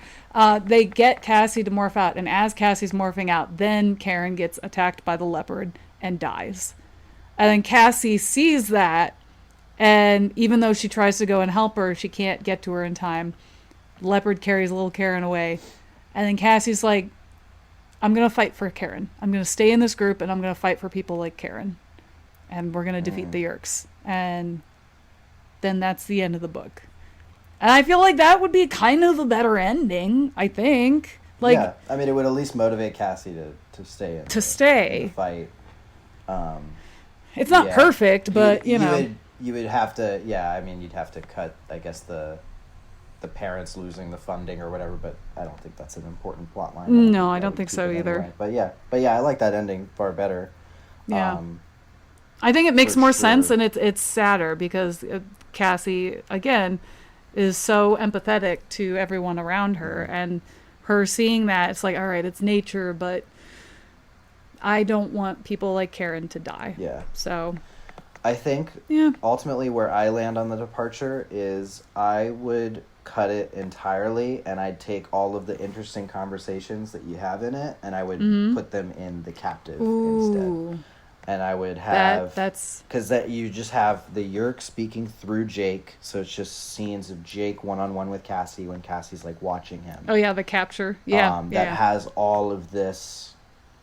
Speaker 1: They get Cassie to morph out, and as Cassie's morphing out, then Karen gets attacked by the leopard and dies. And then Cassie sees that, and even though she tries to go and help her, she can't get to her in time. Leopard carries little Karen away. And then Cassie's like, I'm going to fight for Karen. I'm going to stay in this group, and I'm going to fight for people like Karen. And we're going to defeat the Yeerks. And then that's the end of the book. And I feel like that would be kind of a better ending, I think.
Speaker 3: It would at least motivate Cassie to stay in the fight.
Speaker 1: It's not perfect, but,
Speaker 3: you would have to, you'd have to cut, I guess, the the parents losing the funding or whatever, but I don't think that's an important plot line.
Speaker 1: No, I don't think so either.
Speaker 3: Anyway. But yeah, I like that ending far better.
Speaker 1: Yeah. I think it makes more
Speaker 3: sure.
Speaker 1: sense, and it's sadder because Cassie, again, is so empathetic to everyone around her, and her seeing that, it's like, all right, it's nature, but I don't want people like Karen to die.
Speaker 3: Yeah.
Speaker 1: So
Speaker 3: I think ultimately where I land on the departure is I would cut it entirely, and I'd take all of the interesting conversations that you have in it, and I would put them in the captive instead. And I would have because that you just have the Yeerk speaking through Jake, so it's just scenes of Jake one-on-one with Cassie when Cassie's like watching him.
Speaker 1: Oh yeah, the capture.
Speaker 3: That has all of this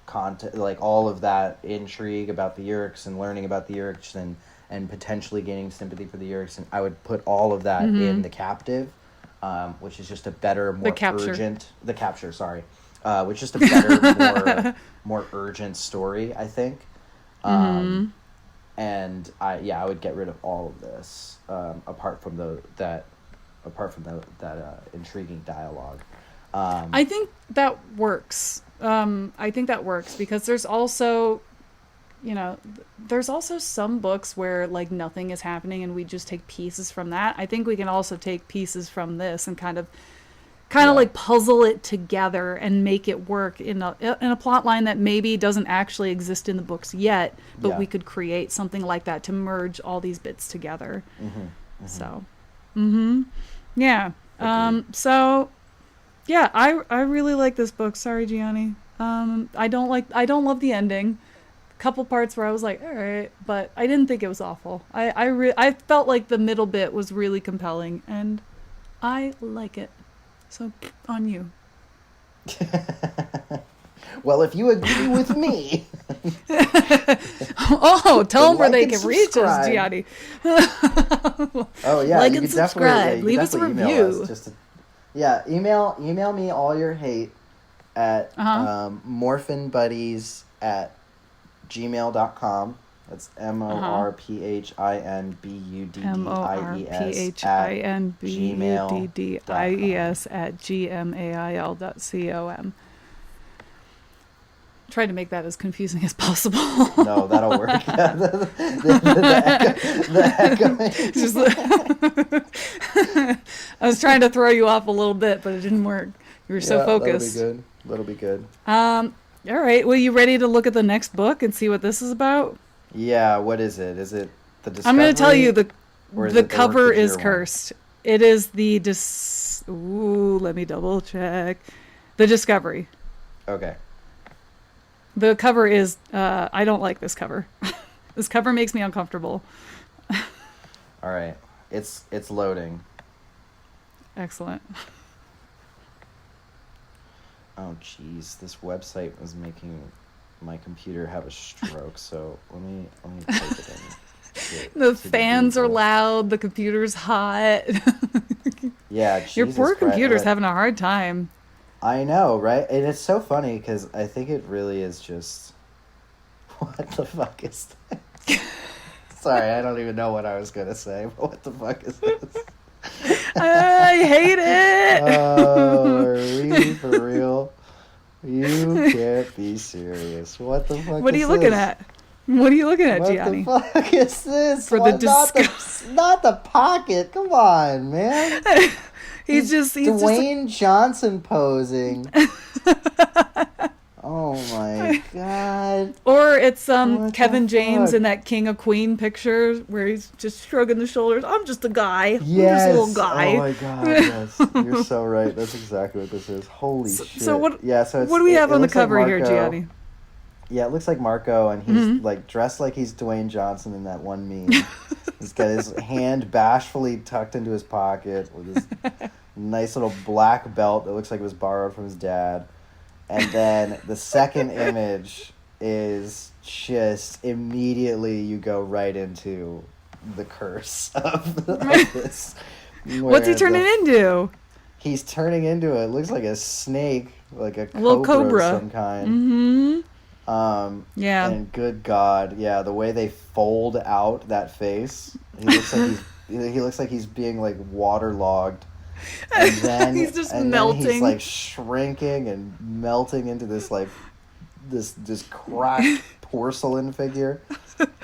Speaker 3: content, like all of that intrigue about the Yeerks and learning about the Yeerks and potentially gaining sympathy for the Yeerks, and I would put all of that in the captive, which is just a better, more urgent. The capture, sorry, which is just a better, more urgent story, I think. And I would get rid of all of this, apart from that intriguing dialogue.
Speaker 1: I think that works. I think that works because there's also some books where like nothing is happening and we just take pieces from that. I think we can also take pieces from this and kind of like puzzle it together and make it work in a plot line that maybe doesn't actually exist in the books yet, but we could create something like that to merge all these bits together. So, yeah. So, yeah, I really like this book. Sorry, Gianni. I don't love the ending. Couple parts where I was like, all right, but I didn't think it was awful. I felt like the middle bit was really compelling, and I like it. So, on you.
Speaker 3: Well, if you agree with me.
Speaker 1: Tell them where they can reach us, Gianni.
Speaker 3: Oh, yeah.
Speaker 1: Like and subscribe. Leave us a review.
Speaker 3: Email me all your hate at morphinbuddies@gmail.com. That's morphinbuddies @gmail.com.
Speaker 1: Tried to make that as confusing as possible.
Speaker 3: No, that'll work.
Speaker 1: I was trying to throw you off a little bit, but it didn't work. You were so focused.
Speaker 3: That'll be good.
Speaker 1: All right. Well, you ready to look at the next book and see what this is about?
Speaker 3: Yeah. What is it? Is it the Discovery?
Speaker 1: I'm going to tell you the cover is cursed. It is the let me double check. The Discovery.
Speaker 3: Okay.
Speaker 1: The cover is, I don't like this cover. This cover makes me uncomfortable.
Speaker 3: All right. It's loading.
Speaker 1: Excellent.
Speaker 3: Oh, jeez. This website was making my computer have a stroke, so let me type it in.
Speaker 1: The fans are loud. The computer's hot.
Speaker 3: Yeah, Jesus
Speaker 1: Your poor computer's
Speaker 3: Christ.
Speaker 1: having a hard time.
Speaker 3: I know, right? And it's so funny because I think it really is just... What the fuck is this? Sorry, I don't even know what I was going to say, but what the fuck is this?
Speaker 1: I hate it!
Speaker 3: Oh, are we for real? You can't be serious. What the fuck
Speaker 1: What are you looking at? What are you looking at, Gianni?
Speaker 3: What the fuck is this?
Speaker 1: For the
Speaker 3: not the pocket. Come on, man.
Speaker 1: He's
Speaker 3: Dwayne Johnson posing. Oh my god.
Speaker 1: Or it's Kevin James in that King of Queen picture where he's just shrugging the shoulders. I'm just a guy.
Speaker 3: Yes.
Speaker 1: I'm just a little guy.
Speaker 3: Oh my god, yes. You're so right. That's exactly what this is. Holy shit.
Speaker 1: So what
Speaker 3: it's,
Speaker 1: what do we have on the cover
Speaker 3: like
Speaker 1: here, Gianni?
Speaker 3: Yeah, it looks like Marco, and he's like dressed like he's Dwayne Johnson in that one meme. He's got his hand bashfully tucked into his pocket with his nice little black belt that looks like it was borrowed from his dad. And then the second image is just immediately you go right into the curse of this.
Speaker 1: What's he turning into?
Speaker 3: He's turning into it looks like a snake, like a
Speaker 1: little cobra
Speaker 3: of some kind.
Speaker 1: Mm-hmm. Yeah.
Speaker 3: And good God, yeah, the way they fold out that face, he looks like he's being like waterlogged And then
Speaker 1: he's just
Speaker 3: and
Speaker 1: melting.
Speaker 3: Then he's like shrinking and melting into this like this cracked porcelain figure.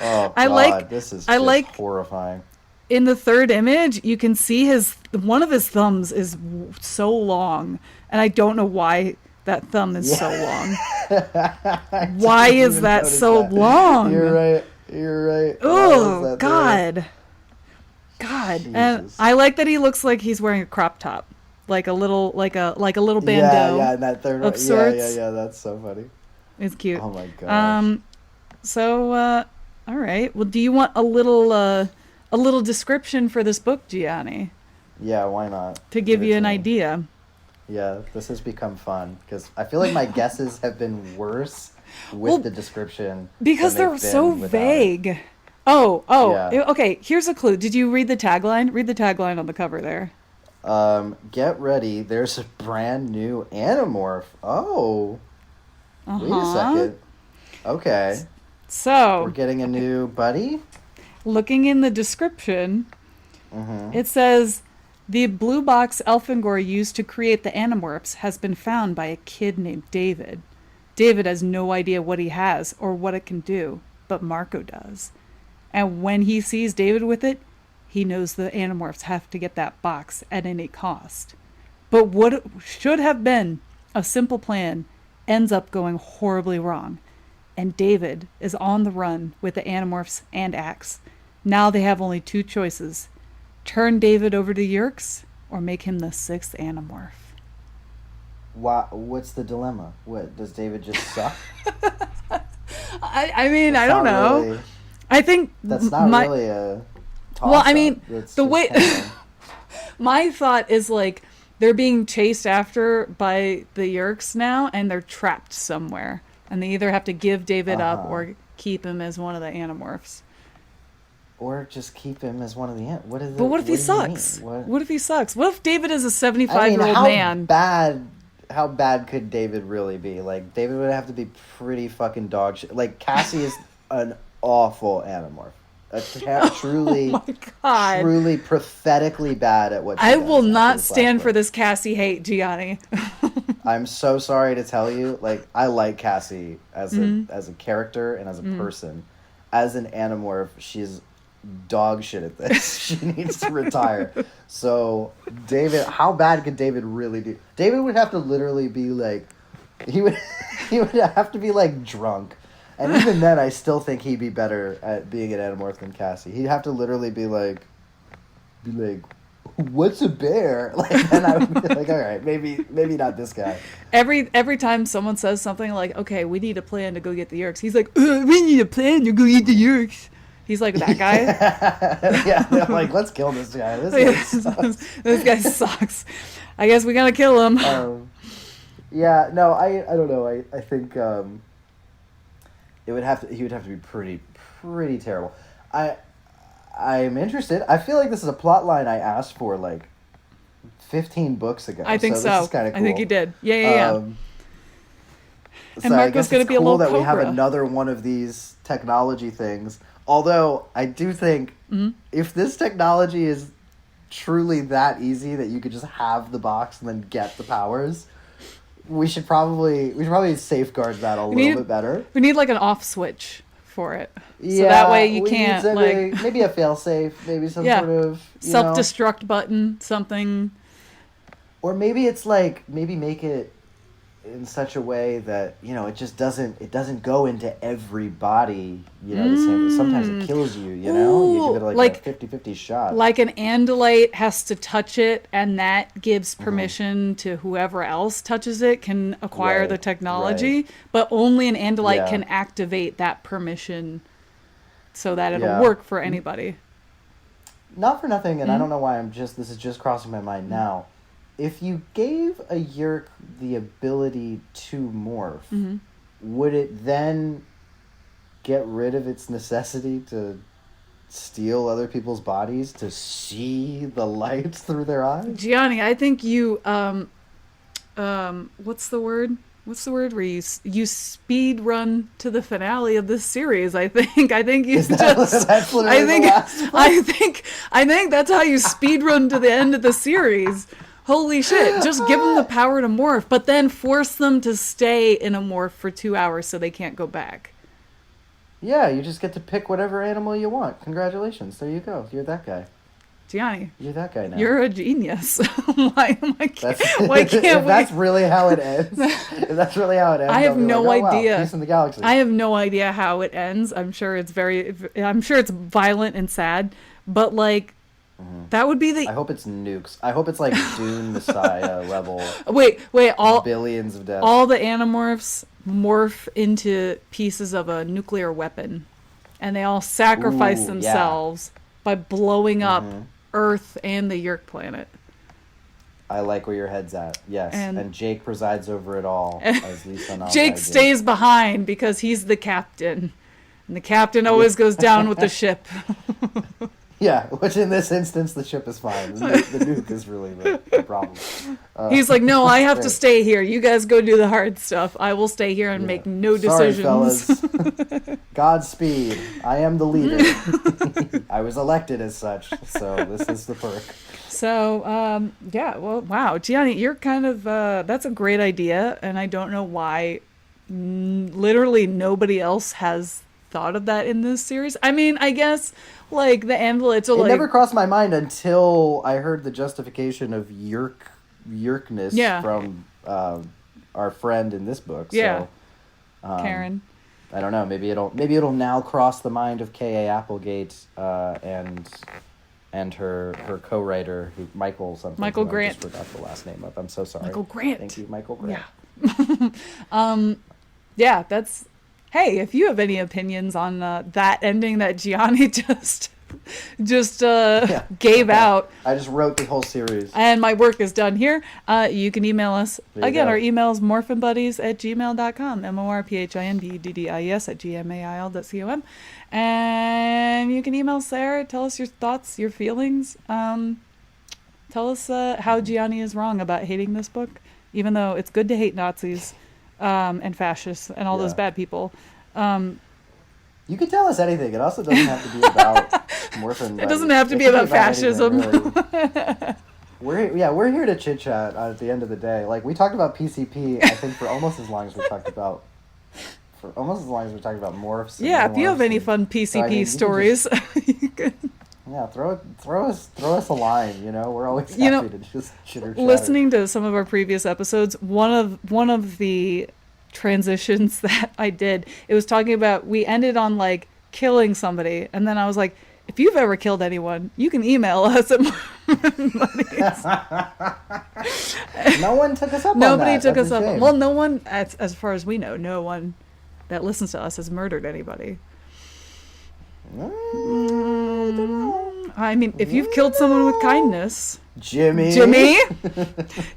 Speaker 3: Oh God, this is just horrifying.
Speaker 1: In the third image, you can see one of his thumbs is so long, and I don't know why that thumb is so long. Why is that so long?
Speaker 3: You're right.
Speaker 1: Oh God. God. Jesus. And I like that he looks like he's wearing a crop top, like a little bandeau.
Speaker 3: Yeah, in that third
Speaker 1: of sorts.
Speaker 3: Yeah, that's so funny.
Speaker 1: It's cute.
Speaker 3: Oh my gosh.
Speaker 1: So all right. Well, do you want a little description for this book, Gianni?
Speaker 3: Yeah, why not?
Speaker 1: To give you an idea.
Speaker 3: Yeah, this has become fun because I feel like my guesses have been worse with the description
Speaker 1: because they're so vague. It. Oh, yeah. Okay. Here's a clue. Did you read the tagline? Read the tagline on the cover there.
Speaker 3: Get ready. There's a brand new Animorph. Oh. Wait a second. Okay.
Speaker 1: So
Speaker 3: we're getting a new buddy?
Speaker 1: Looking in the description, it says, the blue box Elfangor used to create the Animorphs has been found by a kid named David. David has no idea what he has or what it can do, but Marco does. And when he sees David with it, he knows the Animorphs have to get that box at any cost. But what should have been a simple plan ends up going horribly wrong. And David is on the run with the Animorphs and Axe. Now they have only two choices. Turn David over to Yeerks or make him the sixth Animorph.
Speaker 3: What's the dilemma? What, does David just suck?
Speaker 1: I mean, I don't know.
Speaker 3: Really,
Speaker 1: I think
Speaker 3: that's not really a toss-up.
Speaker 1: Well, I mean,
Speaker 3: it's
Speaker 1: the way my thought is like they're being chased after by the Yeerks now and they're trapped somewhere. And they either have to give David up or keep him as one of the Animorphs.
Speaker 3: Or just keep him as one of the
Speaker 1: But what if he sucks? What if he sucks? What if David is a 75-year-old man?
Speaker 3: How bad could David really be? Like, David would have to be pretty fucking dog shit. Like, Cassie is an awful Animorph. Truly,
Speaker 1: oh my God.
Speaker 3: Truly pathetically bad at what she
Speaker 1: I
Speaker 3: does
Speaker 1: will not stand for this Cassie hate, Gianni.
Speaker 3: I'm so sorry to tell you, like, I like Cassie as a character and as a person. As an Animorph, she's dog shit at this. She needs to retire. So, David, how bad could David really do? David would have to literally be like, he would have to be like drunk. And even then, I still think he'd be better at being an Animorph than Cassie. He'd have to literally be like, what's a bear? Like, then I would be like, all right, maybe not this guy.
Speaker 1: Every time someone says something like, okay, we need a plan to go get the Yeerks, he's like, we need a plan to go get the Yeerks. He's like that guy.
Speaker 3: Yeah, they're like, let's kill this guy.
Speaker 1: This guy sucks. I guess we gotta kill him.
Speaker 3: Yeah, no, I don't know. I think he would have to be pretty terrible. I'm interested. I feel like this is a plot line I asked for like 15 books ago.
Speaker 1: I think so.
Speaker 3: This is kind of cool.
Speaker 1: I think you did. Yeah.
Speaker 3: And
Speaker 1: so Marco's going to be a little
Speaker 3: that
Speaker 1: cobra.
Speaker 3: We have another one of these technology things. Although I do think if this technology is truly that easy that you could just have the box and then get the powers, we should probably safeguard that a little bit better.
Speaker 1: We need like an off switch for it. So that way you can't like
Speaker 3: maybe a failsafe, maybe some sort of
Speaker 1: self-destruct button, something.
Speaker 3: Or maybe it's like make it in such a way that, it just doesn't go into every body, the same. Sometimes it kills you, you give it like a 50-50 shot. Like
Speaker 1: an Andalite has to touch it, and that gives permission to whoever else touches it can acquire the technology, but only an Andalite can activate that permission so that it'll work for anybody.
Speaker 3: Not for nothing, and I don't know why this is just crossing my mind now. If you gave a Yeerk the ability to morph, would it then get rid of its necessity to steal other people's bodies, to see the lights through their eyes?
Speaker 1: Gianni, I think you, what's the word? What's the word where you speed run to the finale of this series? I think you
Speaker 3: that's literally the last one?
Speaker 1: I think that's how you speed run to the end of the series. Holy shit, just give them the power to morph, but then force them to stay in a morph for 2 hours so they can't go back.
Speaker 4: Yeah, you just get to pick whatever animal you want. Congratulations. There you go. You're that guy.
Speaker 1: Gianni.
Speaker 4: You're that guy now.
Speaker 1: You're a genius. why can't
Speaker 4: if
Speaker 1: we?
Speaker 4: That's really how it ends. If that's really how it ends.
Speaker 1: I have no idea.
Speaker 4: Wow, peace in the galaxy.
Speaker 1: I have no idea how it ends. I'm sure it's violent and sad, but like, that would be
Speaker 4: I hope it's nukes. I hope it's like Dune Messiah level.
Speaker 1: Wait, all
Speaker 4: billions of deaths.
Speaker 1: All the Animorphs morph into pieces of a nuclear weapon, and they all sacrifice themselves by blowing up Earth and the Yerk planet.
Speaker 4: I like where your head's at. Yes, and Jake presides over it all as Lisa.
Speaker 1: Jake stays behind because he's the captain, and the captain always goes down with the ship.
Speaker 4: Yeah, which in this instance, the ship is fine. The nuke is really the problem.
Speaker 1: He's like, no, I have to stay here. You guys go do the hard stuff. I will stay here and make no decisions.
Speaker 4: Sorry, fellas. Godspeed. I am the leader. I was elected as such, so this is the perk.
Speaker 1: So, well, wow. Gianni, you're kind of, that's a great idea, and I don't know why literally nobody else has thought of that in this series. I mean, I guess... like the amulets are
Speaker 4: it never crossed my mind until I heard the justification of Yerkness from our friend in this book. So,
Speaker 1: Karen.
Speaker 4: I don't know. Maybe it'll now cross the mind of K.A. Applegate and her co-writer Michael something.
Speaker 1: Michael Grant.
Speaker 4: I just forgot the last name of. I'm so sorry.
Speaker 1: Michael Grant.
Speaker 4: Thank you, Michael Grant.
Speaker 1: Yeah. That's. Hey, if you have any opinions on that ending that Gianni just gave out.
Speaker 4: I just wrote the whole series.
Speaker 1: And my work is done here. You can email us. Again,
Speaker 4: go.
Speaker 1: Our email is morphinbuddies@gmail.com. morphinbuddies@gmail.com. And you can email Sarah. Tell us your thoughts, your feelings. Tell us how Gianni is wrong about hating this book, even though it's good to hate Nazis. And fascists and all those bad people.
Speaker 4: You can tell us anything. It also doesn't have to be about morphin.
Speaker 1: It doesn't have to be about fascism.
Speaker 4: Anything, really. We're here to chit chat at the end of the day. Like we talked about PCP, I think for almost as long as we talked about morphs.
Speaker 1: Yeah, if you have any fun PCP stories, you can.
Speaker 4: Yeah, throw us a line. You know, we're always happy to just chitter chatter.
Speaker 1: Listening to some of our previous episodes, one of the transitions that I did, it was talking about we ended on like killing somebody, and then I was like, if you've ever killed anyone, you can email us at
Speaker 4: No one took us up on that.
Speaker 1: Nobody took us up. Well, no one, as far as we know, no one that listens to us has murdered anybody. I mean, if you've killed someone with kindness, Jimmy,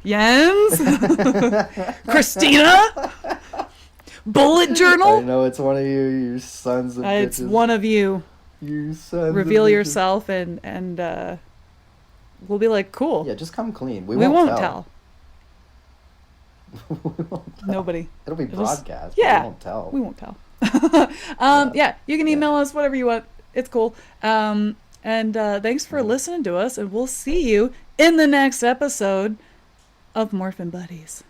Speaker 1: Jens, Christina, bullet journal.
Speaker 4: I know it's one of you sons of bitches.
Speaker 1: It's one of you.
Speaker 4: You sons.
Speaker 1: Reveal yourself, and we'll be like, cool.
Speaker 4: Yeah, just come clean. We
Speaker 1: won't tell.
Speaker 4: We won't tell.
Speaker 1: Nobody.
Speaker 4: It'll be broadcast.
Speaker 1: Yeah,
Speaker 4: we won't tell.
Speaker 1: We won't tell. Yeah, you can email us whatever you want. It's cool. And thanks for listening to us, and we'll see you in the next episode of Morphin Buddies.